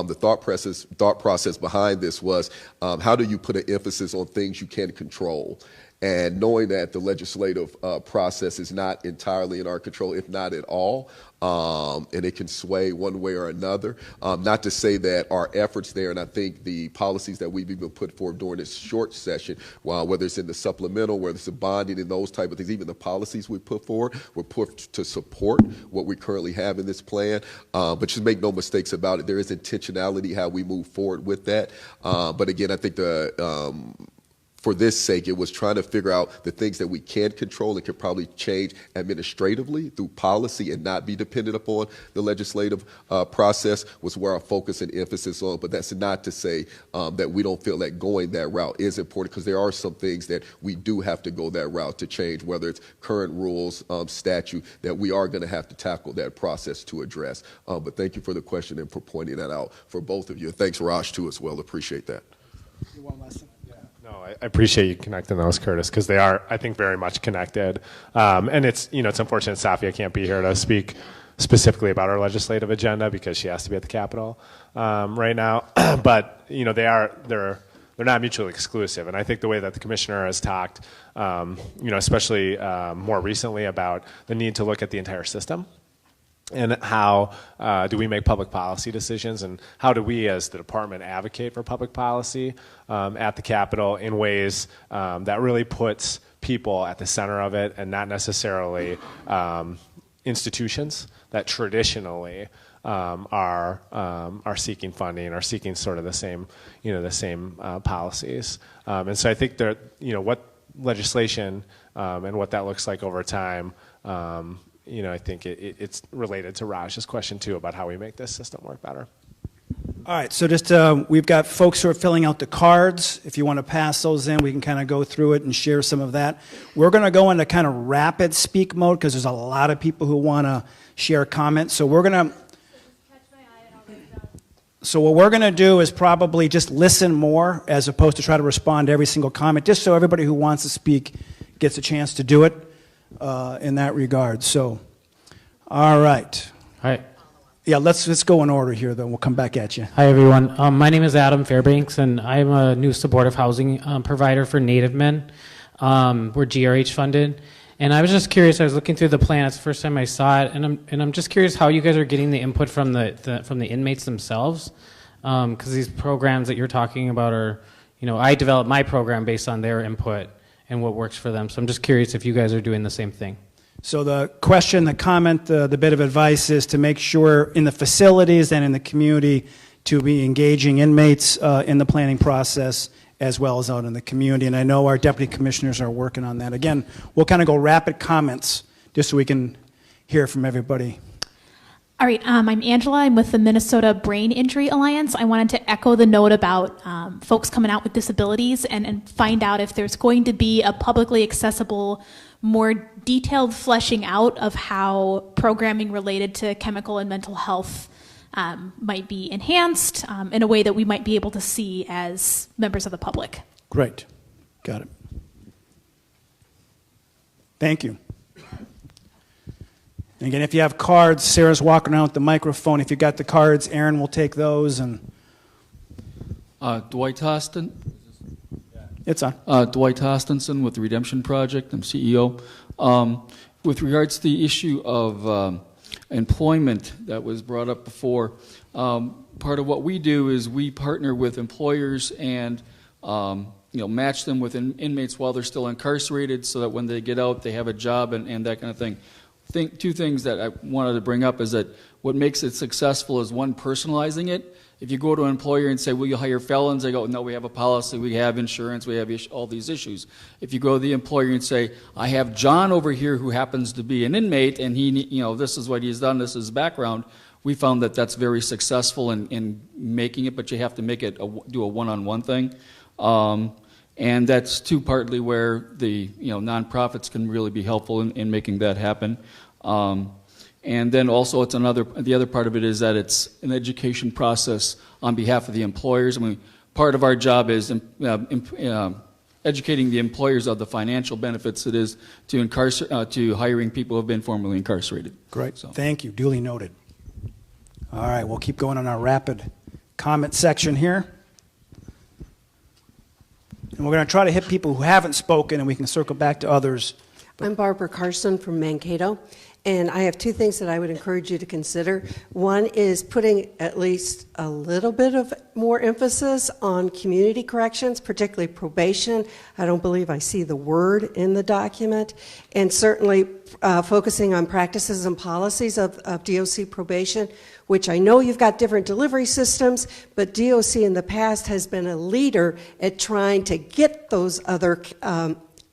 the thought process behind this was how do you put an emphasis on things you can control. And knowing that the legislative process is not entirely in our control, if not at all, and it can sway one way or another. Not to say that our efforts there, and I think the policies that we've even put forward during this short session, whether it's in the supplemental, whether it's the bonding and those type of things, even the policies we put forward were put to support what we currently have in this plan. But just make no mistakes about it. There is intentionality how we move forward with that. But again, I think for this sake, it was trying to figure out the things that we can control and can probably change administratively through policy and not be dependent upon the legislative process was where our focus and emphasis on. But that's not to say that we don't feel that going that route is important, because there are some things that we do have to go that route to change, whether it's current rules, statute, that we are going to have to tackle that process to address. But thank you for the question and for pointing that out for both of you. And thanks, Raj, too, as well. Appreciate that. One last thing. No, I appreciate you connecting those, Curtis, because they are, I think, very much connected. And it's unfortunate Safia can't be here to speak specifically about our legislative agenda because she has to be at the Capitol right now. But they're not mutually exclusive. And I think the way that the commissioner has talked, especially more recently about the need to look at the entire system. And how do we make public policy decisions, and how do we as the department advocate for public policy at the Capitol in ways that really puts people at the center of it, and not necessarily institutions that traditionally are seeking funding, are seeking sort of the same policies. And so I think that what legislation and what that looks like over time. I think it's related to Raj's question, too, about how we make this system work better. All right, so just we've got folks who are filling out the cards. If you want to pass those in, we can kind of go through it and share some of that. We're going to go into kind of rapid speak mode because there's a lot of people who want to share comments. So we're going to... So what we're going to do is probably just listen more as opposed to try to respond to every single comment, just so everybody who wants to speak gets a chance to do it. In that regard. So, all right. Hi. Yeah, let's go in order here, then we'll come back at you. Hi, everyone. My name is Adam Fairbanks, and I'm a new supportive housing provider for Native Men. We're GRH funded. And I was just curious, I was looking through the plan, it's the first time I saw it, and I'm just curious how you guys are getting the input from the inmates themselves. Because these programs that you're talking about are, I developed my program based on their input and what works for them. So I'm just curious if you guys are doing the same thing. So the question, the comment, the bit of advice is to make sure in the facilities and in the community to be engaging inmates in the planning process as well as out in the community. And I know our deputy commissioners are working on that. Again, we'll kind of go rapid comments just so we can hear from everybody. All right, I'm Angela. I'm with the Minnesota Brain Injury Alliance. I wanted to echo the note about folks coming out with disabilities and find out if there's going to be a publicly accessible, more detailed fleshing out of how programming related to chemical and mental health might be enhanced in a way that we might be able to see as members of the public. Great. Got it. Thank you. And again, if you have cards, Sarah's walking around with the microphone. If you got the cards, Aaron will take those. And Dwight Hostin. It's on. Dwight Hostinson with the Redemption Project. I'm CEO. With regards to the issue of employment that was brought up before, part of what we do is we partner with employers and match them with inmates while they're still incarcerated, so that when they get out, they have a job and that kind of thing. Two things that I wanted to bring up is that what makes it successful is, one, personalizing it. If you go to an employer and say, will you hire felons? They go, no, we have a policy, we have insurance, we have all these issues. If you go to the employer and say, I have John over here who happens to be an inmate, and he, this is what he's done, this is his background, we found that that's very successful in making it, but you have to make it do a one-on-one thing. And that's partly where the nonprofits can really be helpful in making that happen. And then also the other part of it is that it's an education process on behalf of the employers. I mean, part of our job is educating the employers of the financial benefits it is to hiring people who have been formerly incarcerated. Great. So. Thank you. Duly noted. All right, we'll keep going on our rapid comment section here. And we're going to try to hit people who haven't spoken, and we can circle back to others. I'm Barbara Carson from Mankato, and I have two things that I would encourage you to consider. One is putting at least a little bit of more emphasis on community corrections, particularly probation. I don't believe I see the word in the document. And certainly focusing on practices and policies of DOC probation, which I know you've got different delivery systems, but DOC in the past has been a leader at trying to get those other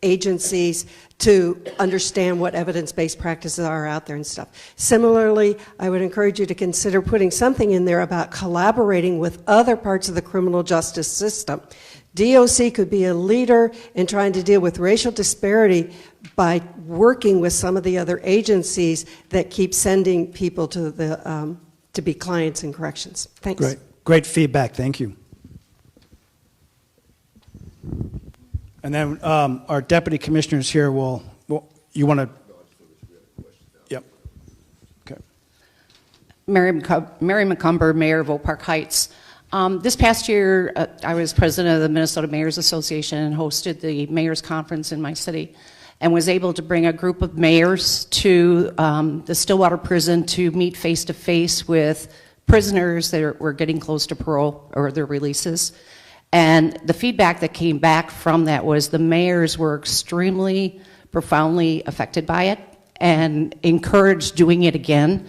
agencies to understand what evidence-based practices are out there and stuff. Similarly, I would encourage you to consider putting something in there about collaborating with other parts of the criminal justice system. DOC could be a leader in trying to deal with racial disparity by working with some of the other agencies that keep sending people to the to be clients in corrections. Thanks. Great feedback. Thank you. And then our deputy commissioners here will you want to? Yep. Okay. Mary McCumber, Mayor of Oak Park Heights. This past year, I was president of the Minnesota Mayors Association and hosted the Mayors Conference in my city, and was able to bring a group of mayors to the Stillwater Prison to meet face-to-face with prisoners that were getting close to parole or their releases. And the feedback that came back from that was the mayors were extremely profoundly affected by it and encouraged doing it again.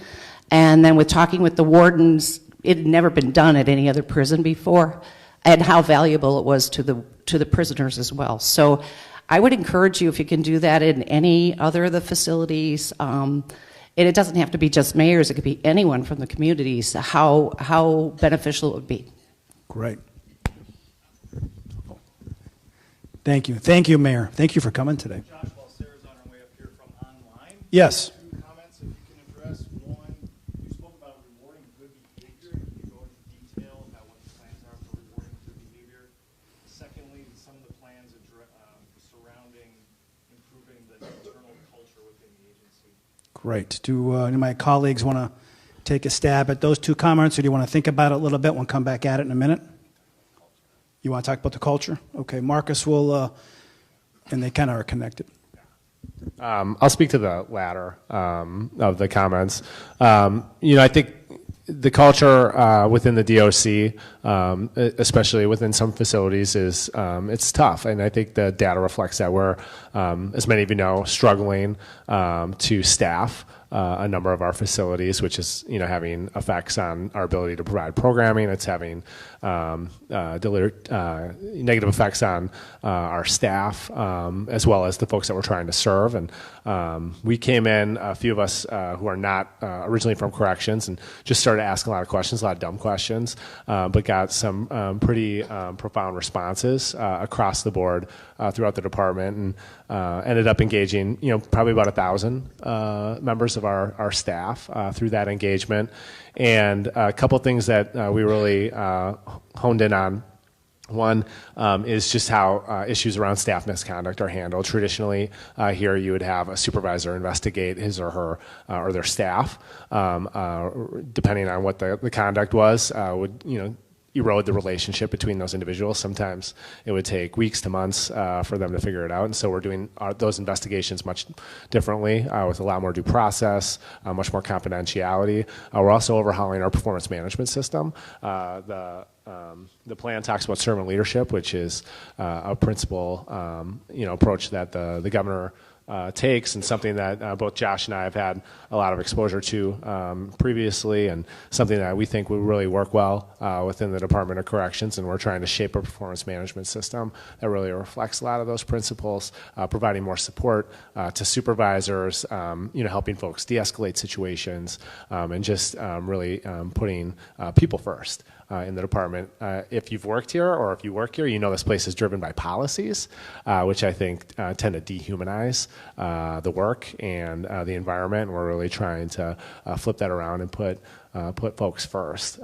And then with talking with the wardens, it had never been done at any other prison before, and how valuable it was to the prisoners as well. So I would encourage you, if you can do that in any other of the facilities, and it doesn't have to be just mayors, it could be anyone from the communities, how beneficial it would be. Great. Thank you. Thank you, Mayor. Thank you for coming today. Josh, while Sarah's on her way up here from online, yes. two comments, if you can address. One, you spoke about rewarding good behavior. Can you go into detail about what the plans are for rewarding good behavior? Secondly, some of the plans surrounding improving the internal culture within the agency. Great. Do any of my colleagues want to take a stab at those two comments, or do you want to think about it a little bit? We'll come back at it in a minute. You want to talk about the culture? Okay, Marcus will, and they kind of are connected. I'll speak to the latter of the comments. I think the culture within the DOC, especially within some facilities, is it's tough, and I think the data reflects that we're, as many of you know, struggling to staff a number of our facilities, which is having effects on our ability to provide programming. It's having negative effects on our staff, as well as the folks that we're trying to serve. And we came in, a few of us who are not originally from corrections, and just started asking a lot of questions, a lot of dumb questions, but got some pretty profound responses across the board throughout the department, and ended up engaging probably about 1,000 members of our staff through that engagement. And a couple things that we really honed in on. One is just how issues around staff misconduct are handled. Traditionally, here you would have a supervisor investigate his or her or their staff, depending on what the conduct was, would erode the relationship between those individuals. Sometimes it would take weeks to months for them to figure it out, and so we're doing those investigations much differently with a lot more due process, much more confidentiality. We're also overhauling our performance management system. The plan talks about servant leadership, which is a principal approach that the governor takes, and something that both Josh and I have had a lot of exposure to previously, and something that we think would really work well within the Department of Corrections. And we're trying to shape a performance management system that really reflects a lot of those principles, providing more support to supervisors, helping folks de-escalate situations, and just really putting people first. In the department. If you've worked here or if you work here, this place is driven by policies, which I think tend to dehumanize the work and the environment. We're really trying to flip that around and put folks first.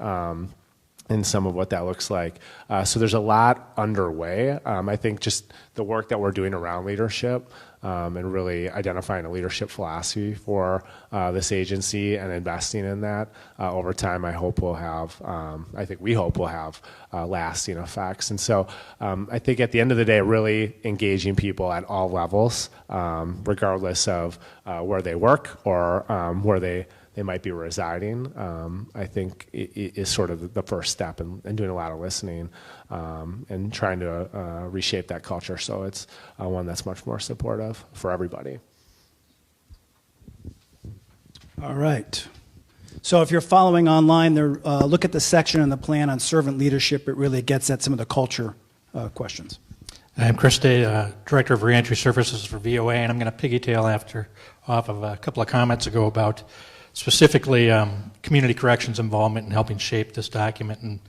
and some of what that looks like. So there's a lot underway. I think just the work that we're doing around leadership and really identifying a leadership philosophy for this agency and investing in that over time, I hope will have, I think we hope will have lasting effects. And so I think at the end of the day, really engaging people at all levels, regardless of where they work or where they might be residing, I think is sort of the first step in doing a lot of listening and trying to reshape that culture so it's one that's much more supportive for everybody. All right. So if you're following online, look at the section in the plan on servant leadership. It really gets at some of the culture questions. I'm Chris Day, Director of Reentry Services for VOA, and I'm going to piggytail off of a couple of comments ago about specifically community corrections involvement in helping shape this document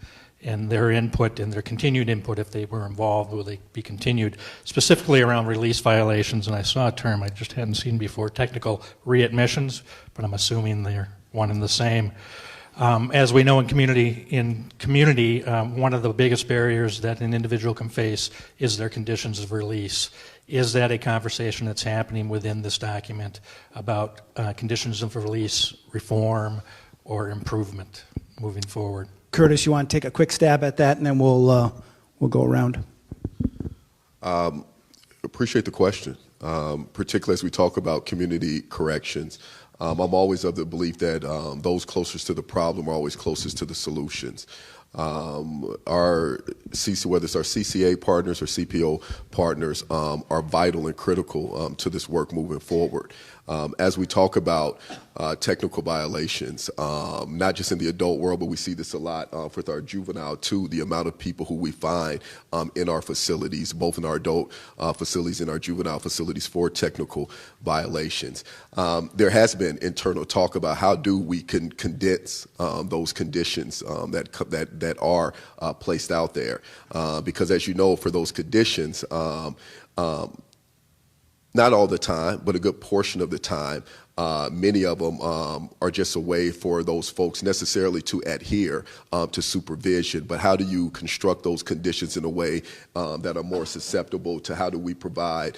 and their input and their continued input, if they were involved, will they be continued, specifically around release violations. And I saw a term I just hadn't seen before, technical readmissions, but I'm assuming they're one and the same. As we know in community, one of the biggest barriers that an individual can face is their conditions of release. Is that a conversation that's happening within this document about conditions of release, reform, or improvement moving forward? Curtis, you want to take a quick stab at that, and then we'll go around. Appreciate the question, particularly as we talk about community corrections. I'm always of the belief that those closest to the problem are always closest to the solutions. Our whether it's our CCA partners or CPO partners, are vital and critical to this work moving forward. As we talk about technical violations, not just in the adult world, but we see this a lot with our juvenile too, the amount of people who we find in our facilities, both in our adult facilities and our juvenile facilities for technical violations. There has been internal talk about how do we condense those conditions that are placed out there. Because as you know, for those conditions, not all the time, but a good portion of the time, many of them are just a way for those folks necessarily to adhere to supervision. But how do you construct those conditions in a way that are more susceptible to how do we provide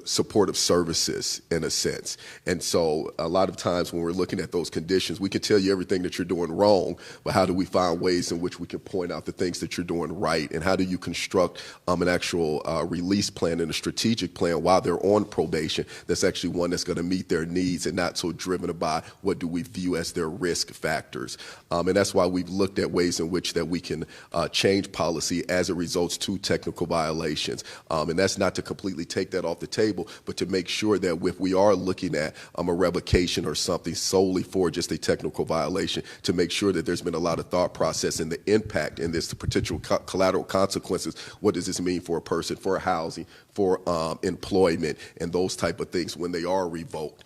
supportive services in a sense? And so a lot of times when we're looking at those conditions, we can tell you everything that you're doing wrong, but how do we find ways in which we can point out the things that you're doing right? And how do you construct an actual release plan and a strategic plan while they're on probation that's actually one that's going to meet their needs and not so driven by what do we view as their risk factors. And that's why we've looked at ways in which that we can change policy as it results to technical violations. And that's not to completely take that off the table, but to make sure that if we are looking at a revocation or something solely for just a technical violation, to make sure that there's been a lot of thought process and the impact in this, the potential collateral consequences. What does this mean for a person, for housing, for employment, and those type of things when they are revoked?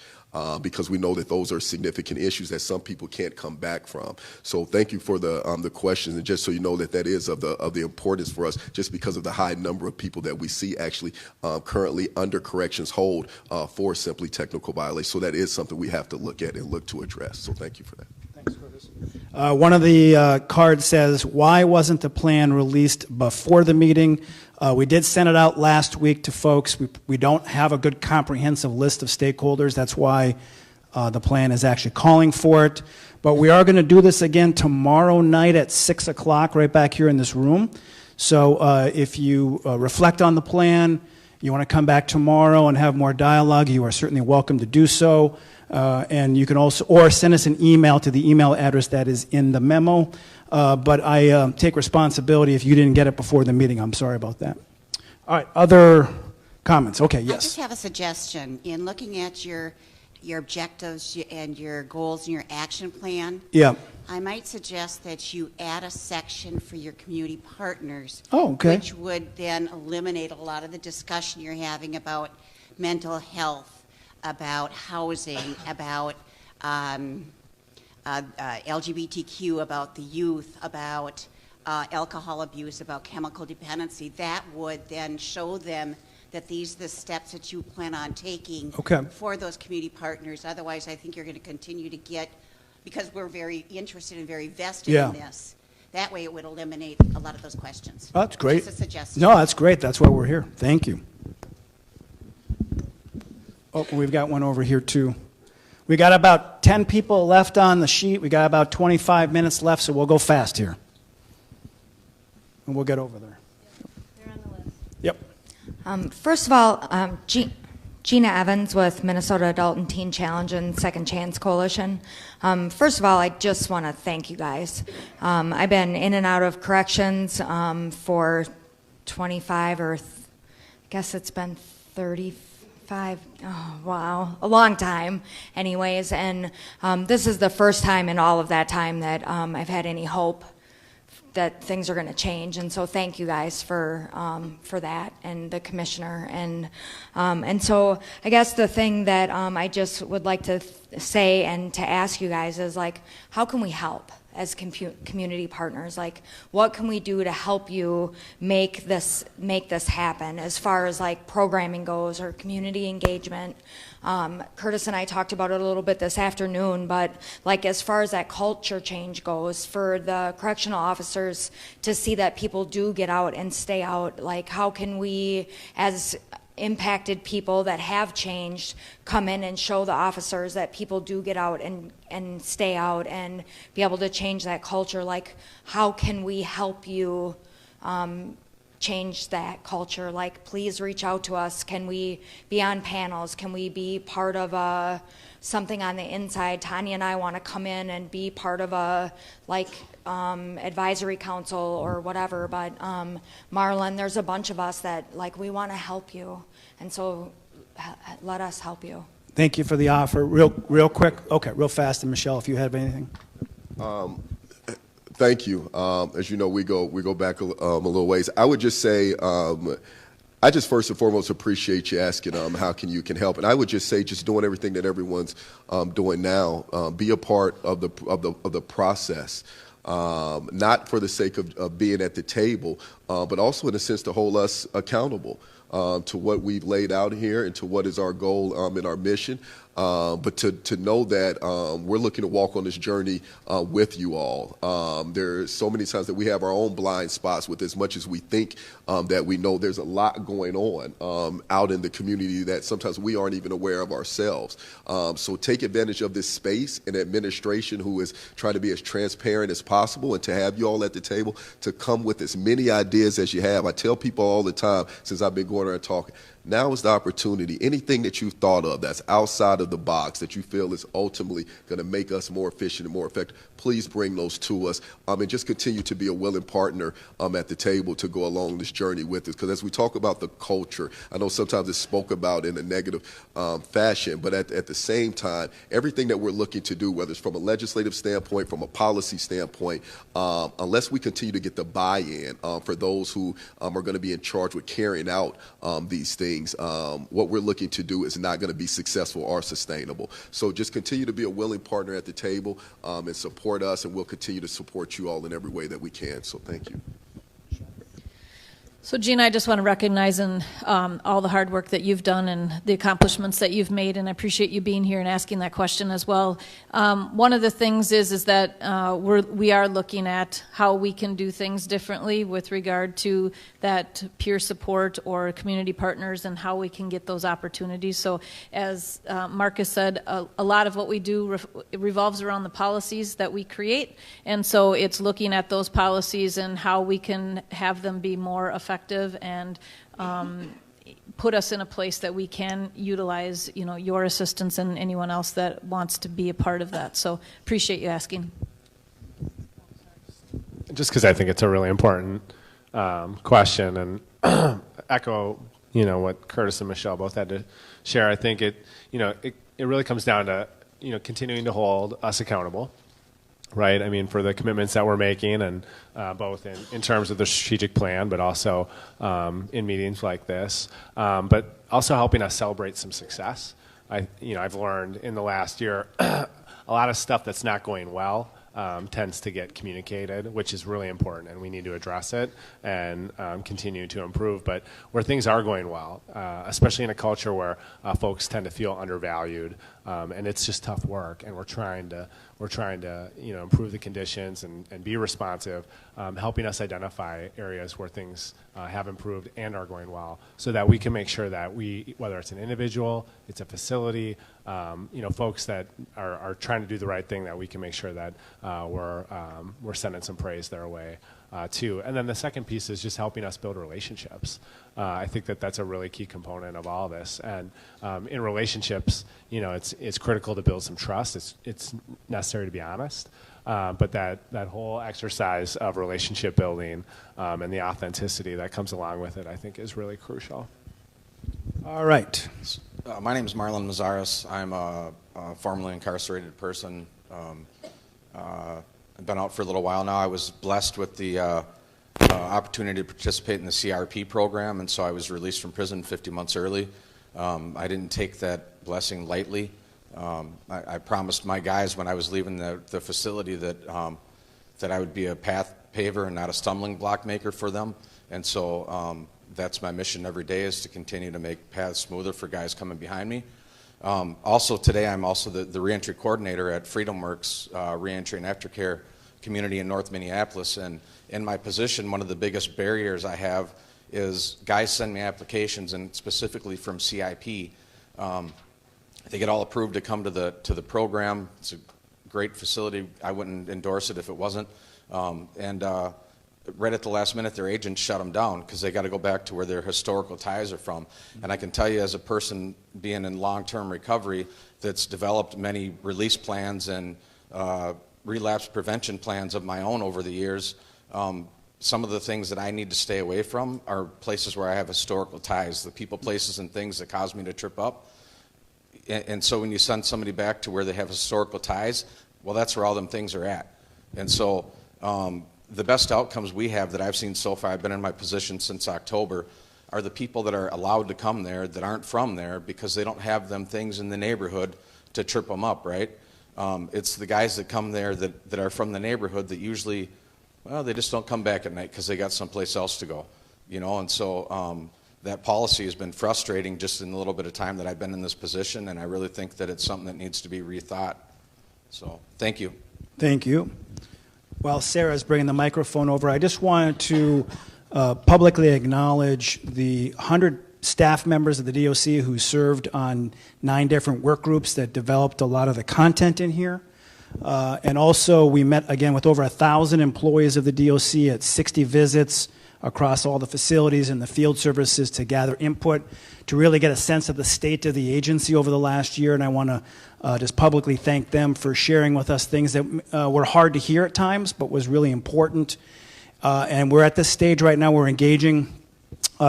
Because we know that those are significant issues that some people can't come back from. So thank you for the questions, and just so you know that is of the importance for us, just because of the high number of people that we see actually currently under corrections hold for simply technical violations. So that is something we have to look at and look to address. So thank you for that. Thanks, Curtis. One of the cards says, why wasn't the plan released before the meeting? We did send it out last week to folks. We don't have a good comprehensive list of stakeholders. That's why the plan is actually calling for it. But we are going to do this again tomorrow night at 6 o'clock right back here in this room. So if you reflect on the plan, you want to come back tomorrow and have more dialogue, you are certainly welcome to do so. And you can also, or send us an email to the email address that is in the memo. But I take responsibility if you didn't get it before the meeting. I'm sorry about that. All right, other comments? Okay, yes. I just have a suggestion. In looking at your objectives and your goals and your action plan, yeah, I might suggest that you add a section for your community partners, which would then eliminate a lot of the discussion you're having about mental health, about housing, about LGBTQ, about the youth, about alcohol abuse, about chemical dependency. That would then show them that these are the steps that you plan on taking for those community partners. Otherwise, I think you're going to continue to get, because we're very interested and very vested in this, That way it would eliminate a lot of those questions. Oh, that's great. Just a suggestion. No, that's great. That's why we're here. Thank you. Oh, we've got one over here too. We got about 10 people left on the sheet. We got about 25 minutes left, so we'll go fast here. And we'll get over there. They're on the list. Yep. First of all, Gina Evans with Minnesota Adult and Teen Challenge and Second Chance Coalition. First of all, I just want to thank you guys. I've been in and out of corrections for 25 or I guess it's been 35, oh wow, a long time anyways. And this is the first time in all of that time that I've had any hope that things are going to change, and so thank you guys for that, and the commissioner, and so I guess the thing that I just would like to say and to ask you guys is like, how can we help as community partners? Like, what can we do to help you make this happen as far as like programming goes or community engagement? Curtis and I talked about it a little bit this afternoon, but like as far as that culture change goes for the correctional officers to see that people do get out and stay out, like how can we as impacted people that have changed come in and show the officers that people do get out and stay out and be able to change that culture? Like how can we help you change that culture? Like please reach out to us. Can we be on panels? Can we be part of something on the inside? Tanya and I want to come in and be part of a advisory council or whatever, but Marlon, there's a bunch of us that like we want to help you, and so let us help you. Thank you for the offer. Real quick. Okay, real fast. And Michelle, if you have anything. Thank you. As you know, we go back a little ways. I would just say, I just first and foremost appreciate you asking how you can help, and I would just say, just doing everything that everyone's doing now. Be a part of the process. Not for the sake of being at the table, but also in a sense to hold us accountable to what we've laid out here and to what is our goal and our mission. But to know that we're looking to walk on this journey with you all. There's so many times that we have our own blind spots with as much as we think that we know. There's a lot going on out in the community that sometimes we aren't even aware of ourselves. So take advantage of this space and administration who is trying to be as transparent as possible, and to have you all at the table to come with as many ideas as you have. I tell people all the time since I've been going around talking, now is the opportunity. Anything that you've thought of that's outside of the box that you feel is ultimately going to make us more efficient and more effective, please bring those to us, and just continue to be a willing partner at the table to go along this journey with us. Because as we talk about the culture, I know sometimes it's spoke about in a negative fashion, but at the same time, everything that we're looking to do, whether it's from a legislative standpoint, from a policy standpoint, unless we continue to get the buy-in for those who are going to be in charge with carrying out these things, what we're looking to do is not going to be successful or sustainable. So just continue to be a willing partner at the table and support us, and we'll continue to support you all in every way that we can. So thank you. So Gina, I just want to recognize all the hard work that you've done and the accomplishments that you've made, and I appreciate you being here and asking that question as well. One of the things is that we are looking at how we can do things differently with regard to that peer support or community partners and how we can get those opportunities. So as Marcus said, a lot of what we do revolves around the policies that we create, and so it's looking at those policies and how we can have them be more effective and put us in a place that we can utilize, your assistance and anyone else that wants to be a part of that. So appreciate you asking. Just because I think it's a really important question, and echo, what Curtis and Michelle both had to share. I think it really comes down to, continuing to hold us accountable. Right. I mean, for the commitments that we're making, and both in terms of the strategic plan, but also in meetings like this, but also helping us celebrate some success. I've learned in the last year, a lot of stuff that's not going well tends to get communicated, which is really important, and we need to address it and continue to improve. But where things are going well, especially in a culture where folks tend to feel undervalued, and it's just tough work, and we're trying to improve the conditions and be responsive, helping us identify areas where things have improved and are going well, so that we can make sure that whether it's an individual, it's a facility, folks that are trying to do the right thing, that we can make sure that we're sending some praise their way too. And then the second piece is just helping us build relationships. I think that's a really key component of all this. And in relationships, it's critical to build some trust. It's necessary to be honest. But that whole exercise of relationship building and the authenticity that comes along with it, I think, is really crucial. All right. My name is Marlon Mazaris. I'm a formerly incarcerated person. I've been out for a little while now. I was blessed with the opportunity to participate in the CRP program, and so I was released from prison 50 months early. I didn't take that blessing lightly. I promised my guys when I was leaving the facility that I would be a path paver and not a stumbling block maker for them. And so that's my mission every day, is to continue to make paths smoother for guys coming behind me. Also today, I'm also the reentry coordinator at Freedom Works Reentry and Aftercare Community in North Minneapolis. And in my position, one of the biggest barriers I have is guys send me applications, and specifically from CIP. They get all approved to come to the program. It's a great facility. I wouldn't endorse it if it wasn't. Right at the last minute, their agents shut them down because they got to go back to where their historical ties are from. And I can tell you, as a person being in long-term recovery that's developed many release plans and relapse prevention plans of my own over the years, some of the things that I need to stay away from are places where I have historical ties, the people, places, and things that cause me to trip up. And so when you send somebody back to where they have historical ties, well, that's where all them things are at. And so the best outcomes we have that I've seen so far, I've been in my position since October, are the people that are allowed to come there that aren't from there because they don't have them things in the neighborhood to trip them up, right? It's the guys that come there that are from the neighborhood that usually, well, they just don't come back at night because they got someplace else to go, and so that policy has been frustrating just in the little bit of time that I've been in this position, and I really think that it's something that needs to be rethought. So, thank you. Thank you. While Sarah's bringing the microphone over, I just wanted to publicly acknowledge the 100 staff members of the DOC who served on 9 different work groups that developed a lot of the content in here. And also, we met again with over 1,000 employees of the DOC at 60 visits across all the facilities and the field services to gather input, to really get a sense of the state of the agency over the last year. And I want to just publicly thank them for sharing with us things that were hard to hear at times, but was really important. And we're at this stage right now, we're engaging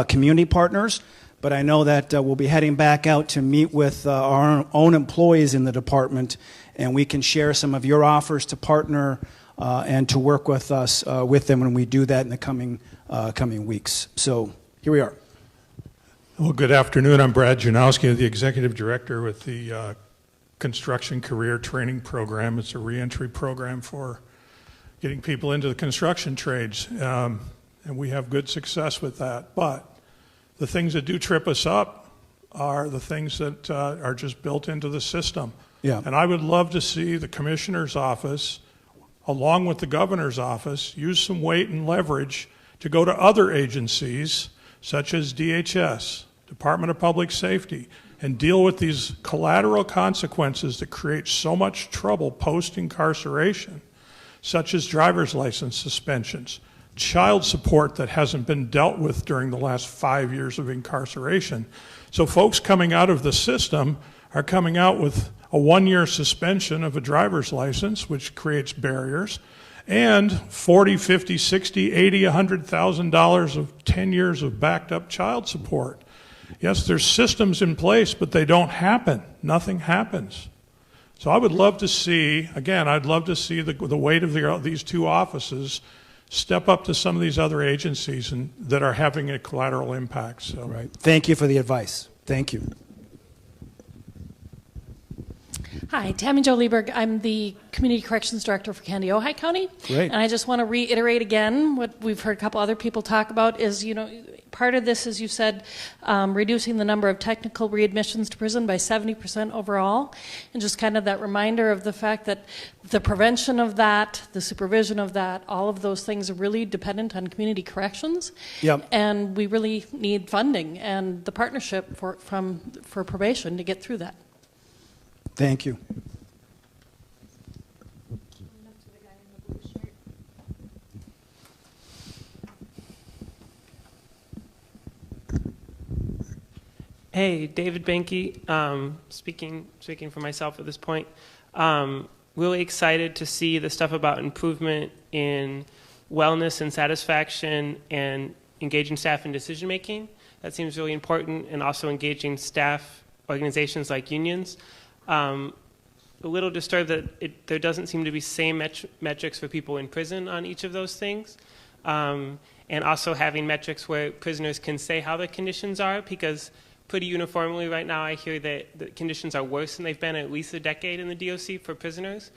community partners, but I know that we'll be heading back out to meet with our own employees in the department, and we can share some of your offers to partner and to work with us with them when we do that in the coming weeks. So here we are. Well, good afternoon. I'm Brad Janowski, the Executive Director with the Construction Career Training Program. It's a reentry program for getting people into the construction trades, and we have good success with that. But the things that do trip us up are the things that are just built into the system. Yeah. And I would love to see the Commissioner's Office, along with the Governor's Office, use some weight and leverage to go to other agencies such as DHS, Department of Public Safety, and deal with these collateral consequences that create so much trouble post-incarceration, such as driver's license suspensions, child support that hasn't been dealt with during the last 5 years of incarceration. So folks coming out of the system are coming out with a 1-year suspension of a driver's license, which creates barriers, and $40, $50, $60, $80, $100,000 of 10 years of backed up child support. Yes, there's systems in place, but they don't happen. Nothing happens. So I would love to see, again, I'd love to see the weight of these 2 offices step up to some of these other agencies that are having a collateral impact. So. Right. Thank you for the advice. Thank you. Hi, Tammy Jo Lieberg. I'm the Community Corrections Director for Candy-Ojai County. Great. And I just want to reiterate again what we've heard a couple other people talk about is, Part of this, as you said, reducing the number of technical readmissions to prison by 70% overall, and just kind of that reminder of the fact that the prevention of that, the supervision of that, all of those things are really dependent on community corrections. Yep. And we really need funding and the partnership for probation to get through that. Thank you. Hey, David Benke, speaking for myself at this point. Really excited to see the stuff about improvement in wellness and satisfaction and engaging staff in decision making. That seems really important, and also engaging staff organizations like unions. A little disturbed that there doesn't seem to be same metrics for people in prison on each of those things. And also having metrics where prisoners can say how their conditions are, because pretty uniformly right now I hear that the conditions are worse than they've been at least a decade in the DOC for prisoners.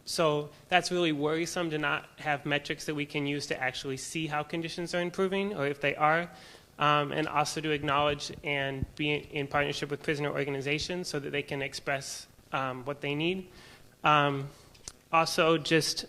So that's really worrisome to not have metrics that we can use to actually see how conditions are improving, or if they are, and also to acknowledge and be in partnership with prisoner organizations so that they can express what they need. Also, just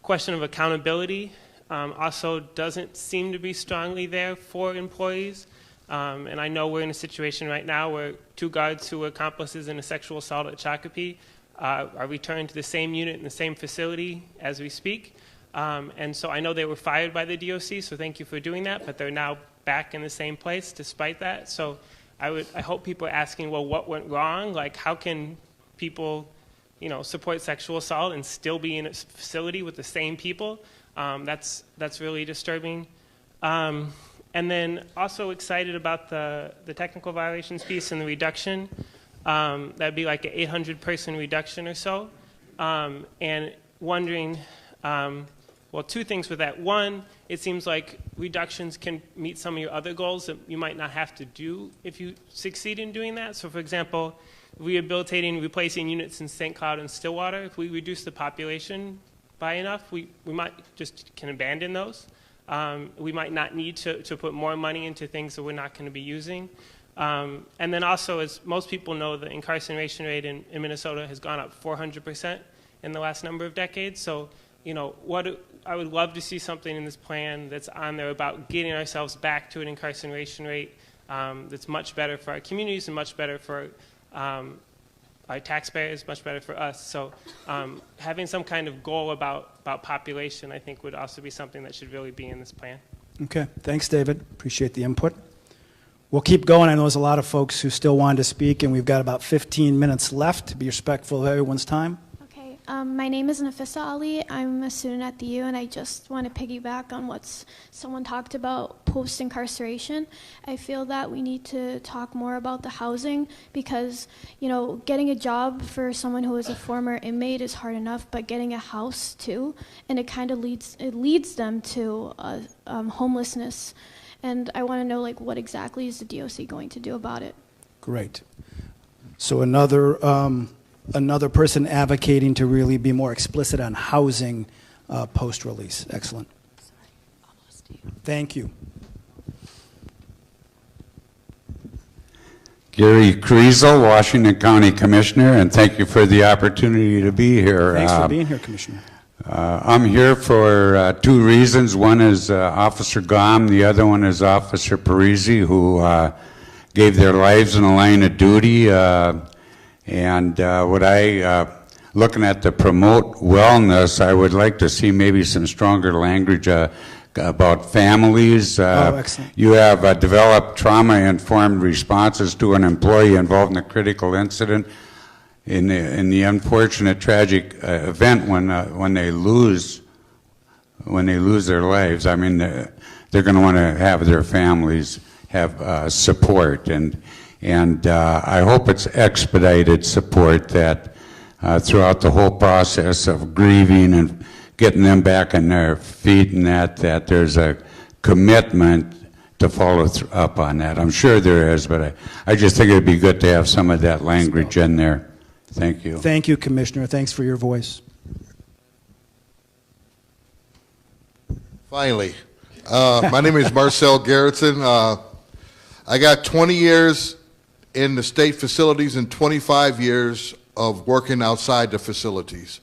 question of accountability also doesn't seem to be strongly there for employees. And I know we're in a situation right now where 2 guards who were accomplices in a sexual assault at Shakopee are returned to the same unit in the same facility as we speak. And so I know they were fired by the DOC, so thank you for doing that, but they're now back in the same place despite that. So I hope people are asking, well, what went wrong? Like, how can people, support sexual assault and still be in a facility with the same people? That's really disturbing. And then also excited about the technical violations piece and the reduction. That'd be like an 800-person reduction or so. And wondering, 2 things with that. One, it seems like reductions can meet some of your other goals that you might not have to do if you succeed in doing that. So for example, rehabilitating, replacing units in St. Cloud and Stillwater, if we reduce the population by enough, we might just can abandon those. We might not need to put more money into things that we're not going to be using. And then also, as most people know, the incarceration rate in Minnesota has gone up 400% in the last number of decades. So, I would love to see something in this plan that's on there about getting ourselves back to an incarceration rate that's much better for our communities and much better for our taxpayers, much better for us. So having some kind of goal about population, I think, would also be something that should really be in this plan. Okay, thanks, David. Appreciate the input. We'll keep going. I know there's a lot of folks who still wanted to speak, and we've got about 15 minutes left to be respectful of everyone's time. Okay, my name is Nafissa Ali. I'm a student at the U, and I just want to piggyback on what someone talked about post-incarceration. I feel that we need to talk more about the housing because, getting a job for someone who is a former inmate is hard enough, but getting a house too, and it kind of leads them to homelessness. And I want to know, what exactly is the DOC going to do about it? Great. So another person advocating to really be more explicit on housing post-release. Excellent. Thank you. Gary Kriesel, Washington County Commissioner, and thank you for the opportunity to be here. Thanks for being here, Commissioner. I'm here for 2 reasons. One is Officer Gom, the other one is Officer Parisi, who gave their lives in the line of duty. Looking at the promote wellness, I would like to see maybe some stronger language about families. Excellent. You have developed trauma-informed responses to an employee involved in a critical incident. In the unfortunate tragic event when they lose their lives, I mean they're going to want to have their families have support, and I hope it's expedited support that throughout the whole process of grieving and getting them back on their feet, and that there's a commitment to follow up on that. I'm sure there is, but I just think it'd be good to have some of that language in there. Thank you. Thank you, Commissioner. Thanks for your voice. Finally, My name is Marcel Garrettson. I got 20 years in the state facilities and 25 years of working outside the facilities.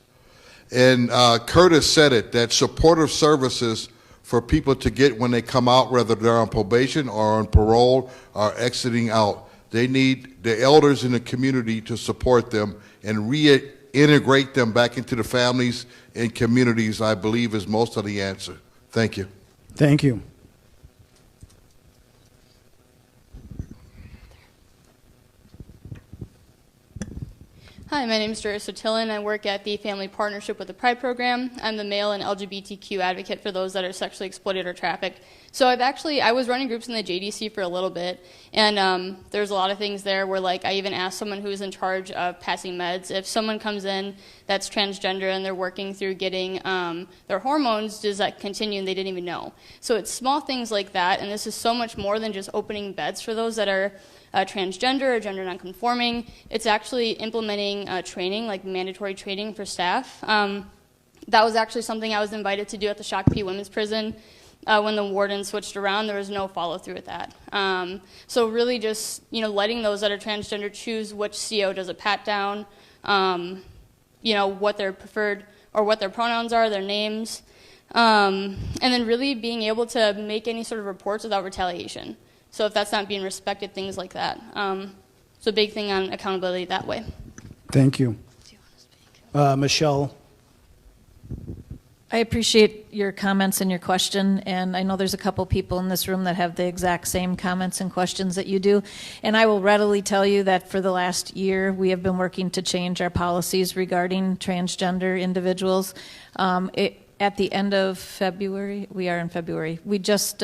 And Curtis said it, that supportive services for people to get when they come out, whether they're on probation or on parole or exiting out. They need the elders in the community to support them and reintegrate them back into the families and communities, I believe, is most of the answer. Thank you. Thank you. Hi, my name is Doris Sotilin. I work at the Family Partnership with the Pride Program. I'm the male and LGBTQ advocate for those that are sexually exploited or trafficked. So I was running groups in the JDC for a little bit, and there's a lot of things there where, like, I even asked someone who was in charge of passing meds, if someone comes in that's transgender and they're working through getting their hormones, does that continue and they didn't even know? So it's small things like that, and this is so much more than just opening beds for those that are transgender or gender nonconforming. It's actually implementing training, like mandatory training for staff. That was actually something I was invited to do at the Shakopee Women's Prison. When the warden switched around, there was no follow-through with that. So really just, letting those that are transgender choose which CO does a pat down, what their preferred or what their pronouns are, their names, and then really being able to make any sort of reports without retaliation. So if that's not being respected, things like that. So big thing on accountability that way. Thank you. Michelle. I appreciate your comments and your question, and I know there's a couple people in this room that have the exact same comments and questions that you do. And I will readily tell you that for the last year, we have been working to change our policies regarding transgender individuals. At the end of February, we are in February, we just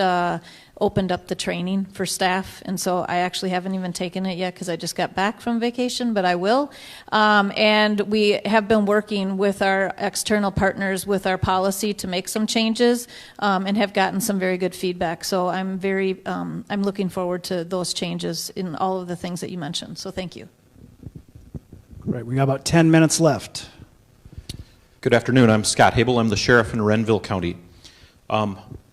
opened up the training for staff, and so I actually haven't even taken it yet because I just got back from vacation, but I will. And we have been working with our external partners with our policy to make some changes and have gotten some very good feedback. So I'm I'm looking forward to those changes in all of the things that you mentioned. So thank you. Right, we got about 10 minutes left. Good afternoon. I'm Scott Habel. I'm the sheriff in Renville County.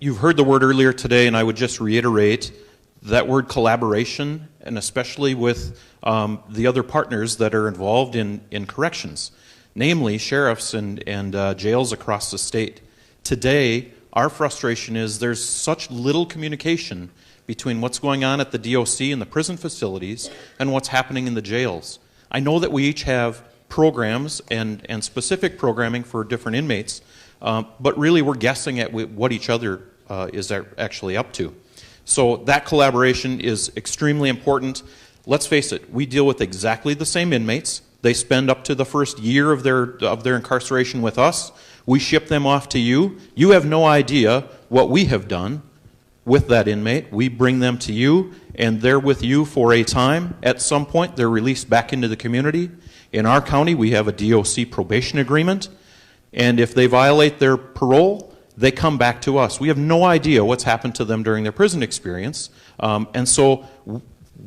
You've heard the word earlier today, and I would just reiterate that word collaboration, and especially with the other partners that are involved in corrections, namely sheriffs and jails across the state. Today, our frustration is there's such little communication between what's going on at the DOC and the prison facilities and what's happening in the jails. I know that we each have programs and specific programming for different inmates, but really we're guessing at what each other is actually up to. So that collaboration is extremely important. Let's face it, we deal with exactly the same inmates. They spend up to the first year of their incarceration with us. We ship them off to you. You have no idea what we have done with that inmate. We bring them to you, and they're with you for a time. At some point, they're released back into the community. In our county, we have a DOC probation agreement, and if they violate their parole, they come back to us. We have no idea what's happened to them during their prison experience, and so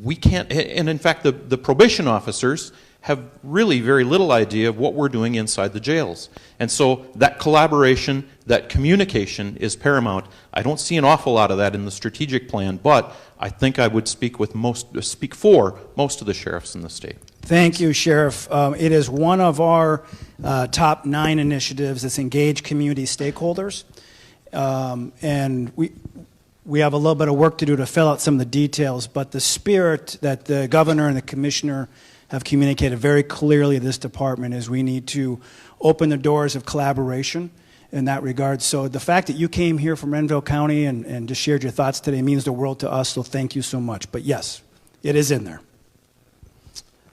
we can't, and in fact, the probation officers have really very little idea of what we're doing inside the jails. And so that collaboration, that communication is paramount. I don't see an awful lot of that in the strategic plan, but I think I would speak for most of the sheriffs in the state. Thank you, Sheriff. It is one of our top 9 initiatives that's engage community stakeholders. And we have a little bit of work to do to fill out some of the details, but the spirit that the governor and the commissioner have communicated very clearly to this department is we need to open the doors of collaboration in that regard. So the fact that you came here from Renville County and just shared your thoughts today means the world to us, so thank you so much. But yes, it is in there.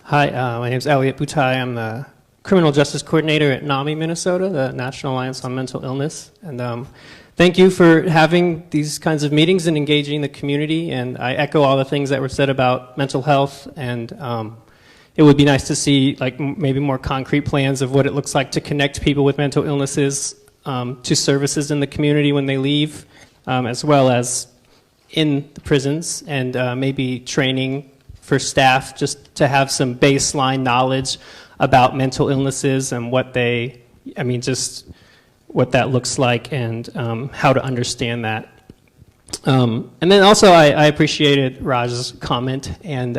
Hi, my name is Elliot Butai. I'm the Criminal Justice Coordinator at NAMI, Minnesota, the National Alliance on Mental Illness. And thank you for having these kinds of meetings and engaging the community. And I echo all the things that were said about mental health. And it would be nice to see maybe more concrete plans of what it looks like to connect people with mental illnesses to services in the community when they leave, as well as in the prisons, and maybe training for staff just to have some baseline knowledge about mental illnesses and what just what that looks like and how to understand that. And then also, I appreciated Raj's comment, and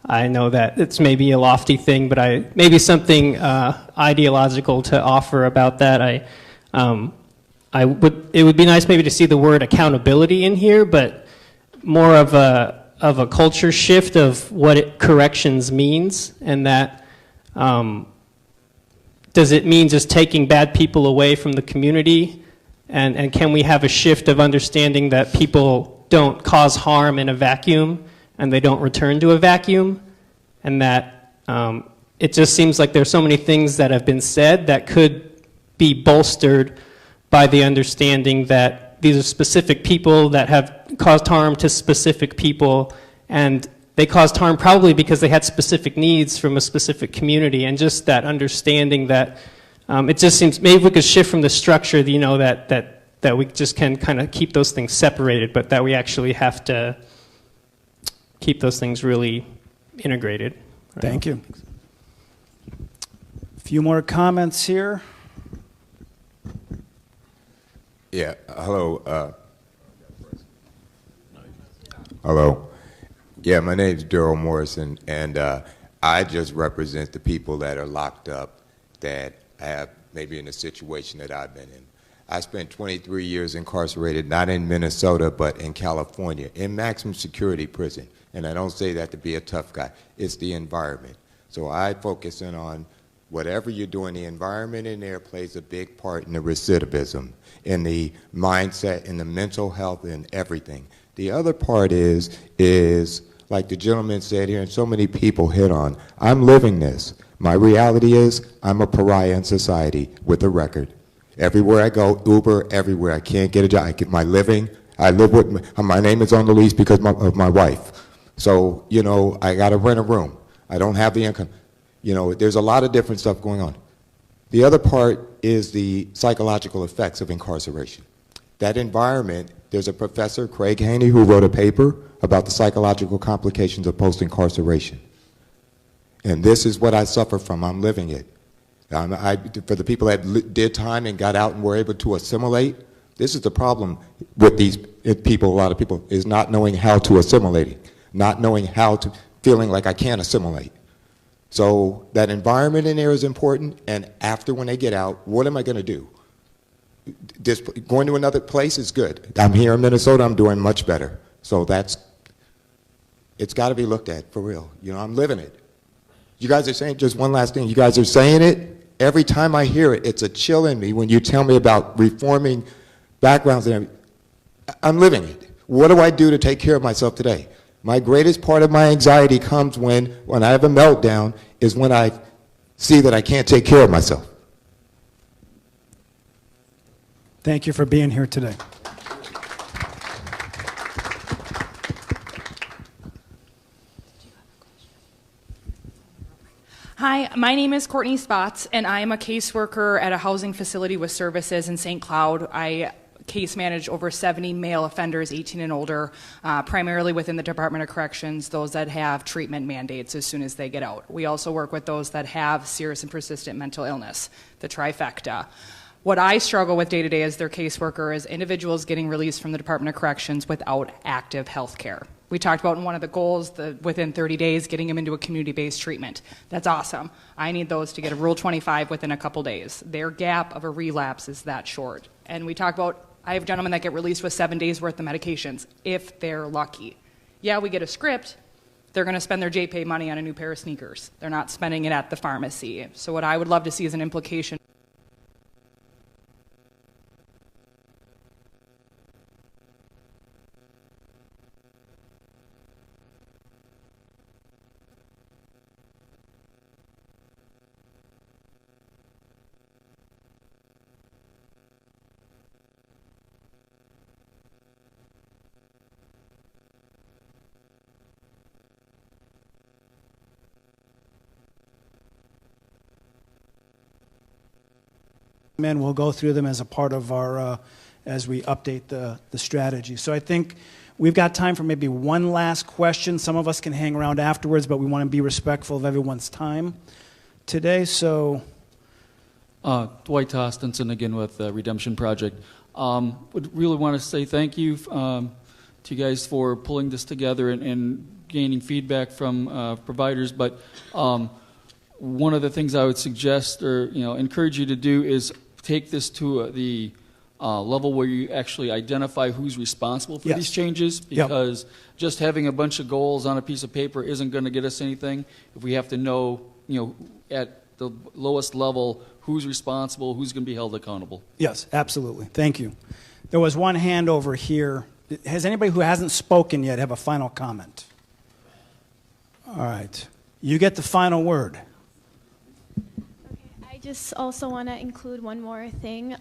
I know that it's maybe a lofty thing, but maybe something ideological to offer about that. It would be nice maybe to see the word accountability in here, but more of a culture shift of what corrections means, and that does it mean just taking bad people away from the community? And can we have a shift of understanding that people don't cause harm in a vacuum and they don't return to a vacuum? And that it just seems like there's so many things that have been said that could be bolstered by the understanding that these are specific people that have caused harm to specific people, and they caused harm probably because they had specific needs from a specific community, and just that understanding that it just seems maybe we could shift from the structure, you know, that we just can kind of keep those things separated, but that we actually have to keep those things really integrated. Right? Thank you. A few more comments here. Yeah, hello. Hello. Yeah, my name is Daryl Morrison, and I just represent the people that are locked up that have maybe in a situation that I've been in. I spent 23 years incarcerated, not in Minnesota, but in California, in maximum security prison. And I don't say that to be a tough guy. It's the environment. So I focus in on whatever you're doing, the environment in there plays a big part in the recidivism, in the mindset, in the mental health, and everything. The other part is like the gentleman said here, and so many people hit on, I'm living this. My reality is I'm a pariah in society with a record. Everywhere I go, Uber, everywhere. I can't get a job. I get my living. I live with, my name is on the lease because of my wife. So, you know, I got to rent a room. I don't have the income. You know, there's a lot of different stuff going on. The other part is the psychological effects of incarceration. That environment, there's a professor, Craig Haney, who wrote a paper about the psychological complications of post-incarceration. And this is what I suffer from. I'm living it. For the people that did time and got out and were able to assimilate, this is the problem with these people, a lot of people, is not knowing how to assimilate it, not knowing how to, feeling like I can't assimilate. So that environment in there is important, and after when they get out, what am I going to do? Going to another place is good. I'm here in Minnesota, I'm doing much better. So it's got to be looked at for real. You know, I'm living it. You guys are saying, just one last thing, you guys are saying it. Every time I hear it, it's a chill in me when you tell me about reforming backgrounds and everything. I'm living it. What do I do to take care of myself today? My greatest part of my anxiety comes when I have a meltdown, is when I see that I can't take care of myself. Thank you for being here today. Hi, my name is Courtney Spots, and I am a caseworker at a housing facility with services in St. Cloud. I case manage over 70 male offenders 18 and older, primarily within the Department of Corrections, those that have treatment mandates as soon as they get out. We also work with those that have serious and persistent mental illness, the trifecta. What I struggle with day to day as their caseworker is individuals getting released from the Department of Corrections without active health care. We talked about in one of the goals, within 30 days, getting them into a community-based treatment. That's awesome. I need those to get a Rule 25 within a couple days. Their gap of a relapse is that short. And we talk about, I have gentlemen that get released with 7 days worth of medications, if they're lucky. Yeah, we get a script. They're going to spend their J-Pay money on a new pair of sneakers. They're not spending it at the pharmacy. So what I would love to see is an implication. And we'll go through them as a part of our, as we update the strategy. So I think we've got time for maybe one last question. Some of us can hang around afterwards, but we want to be respectful of everyone's time today. So, Dwight Tostenson again with Redemption Project. Would really want to say thank you to you guys for pulling this together and gaining feedback from providers. But one of the things I would suggest or encourage you to do is take this to the level where you actually identify who's responsible for these changes, because just having a bunch of goals on a piece of paper isn't going to get us anything. If we have to know, at the lowest level, who's responsible, who's going to be held accountable. Yes, absolutely. Thank you. There was one hand over here. Has anybody who hasn't spoken yet have a final comment? All right. You get the final word. I just also want to include one more thing.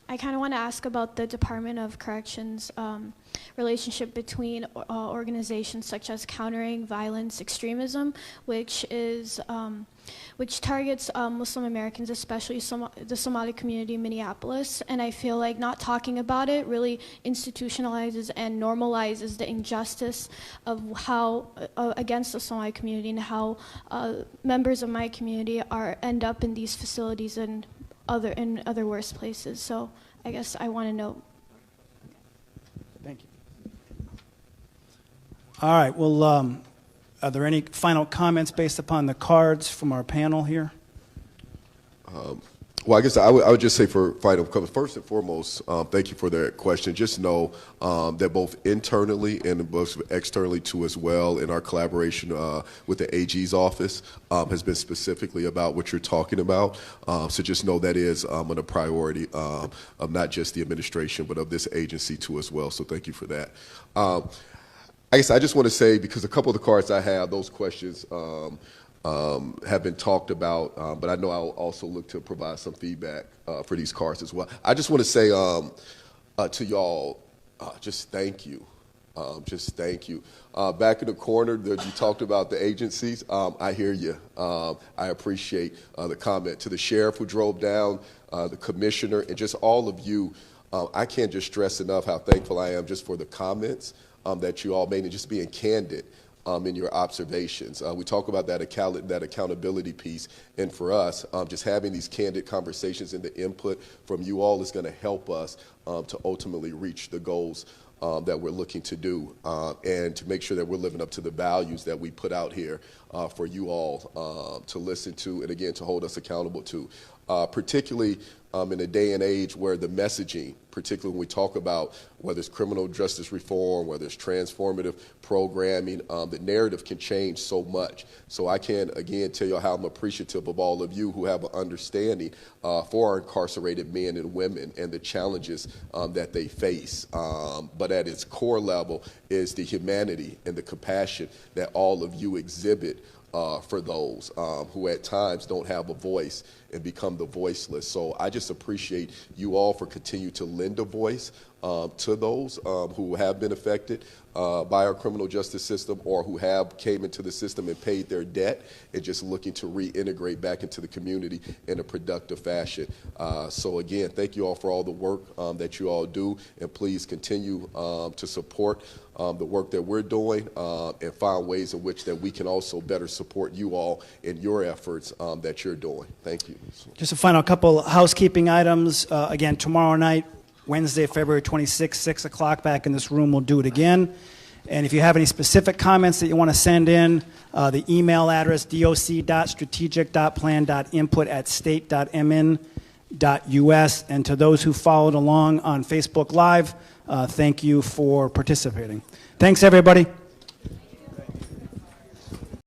I kind of want to ask about the Department of Corrections relationship between organizations such as Countering Violence Extremism, which targets Muslim Americans, especially the Somali community in Minneapolis. And I feel like not talking about it really institutionalizes and normalizes the injustice of how against the Somali community and how members of my community end up in these facilities and other worse places. So I guess I want to know. Thank you. All right. Well, are there any final comments based upon the cards from our panel here? Well, I guess I would just say for final comments, first and foremost, thank you for that question. Just know that both internally and both externally too as well, in our collaboration with the AG's office has been specifically about what you're talking about. So just know that is a priority of not just the administration, but of this agency too as well. So thank you for that. I guess I just want to say, because a couple of the cards I have, those questions have been talked about, but I know I'll also look to provide some feedback for these cards as well. I just want to say to y'all, just thank you. Just thank you. Back in the corner, you talked about the agencies. I hear you. I appreciate the comment. To the sheriff who drove down, the commissioner, and just all of you, I can't just stress enough how thankful I am just for the comments that you all made and just being candid in your observations. We talk about that accountability piece, and for us, just having these candid conversations and the input from you all is going to help us to ultimately reach the goals that we're looking to do, and to make sure that we're living up to the values that we put out here for you all to listen to, and again, to hold us accountable to. Particularly in a day and age where the messaging, particularly when we talk about whether it's criminal justice reform, whether it's transformative programming, the narrative can change so much. So I can, again, tell you how I'm appreciative of all of you who have an understanding for our incarcerated men and women and the challenges that they face. But at its core level is the humanity and the compassion that all of you exhibit for those who at times don't have a voice and become the voiceless. So I just appreciate you all for continuing to lend a voice to those who have been affected by our criminal justice system, or who have came into the system and paid their debt and just looking to reintegrate back into the community in a productive fashion. So again, thank you all for all the work that you all do, and please continue to support the work that we're doing and find ways in which that we can also better support you all in your efforts that you're doing. Thank you. Just a final couple housekeeping items. Again, tomorrow night, Wednesday, February 26th, 6 o'clock, back in this room, we'll do it again. And if you have any specific comments that you want to send in, the email address, doc.strategic.plan.input@state.mn.us. And to those who followed along on Facebook Live, thank you for participating. Thanks, everybody.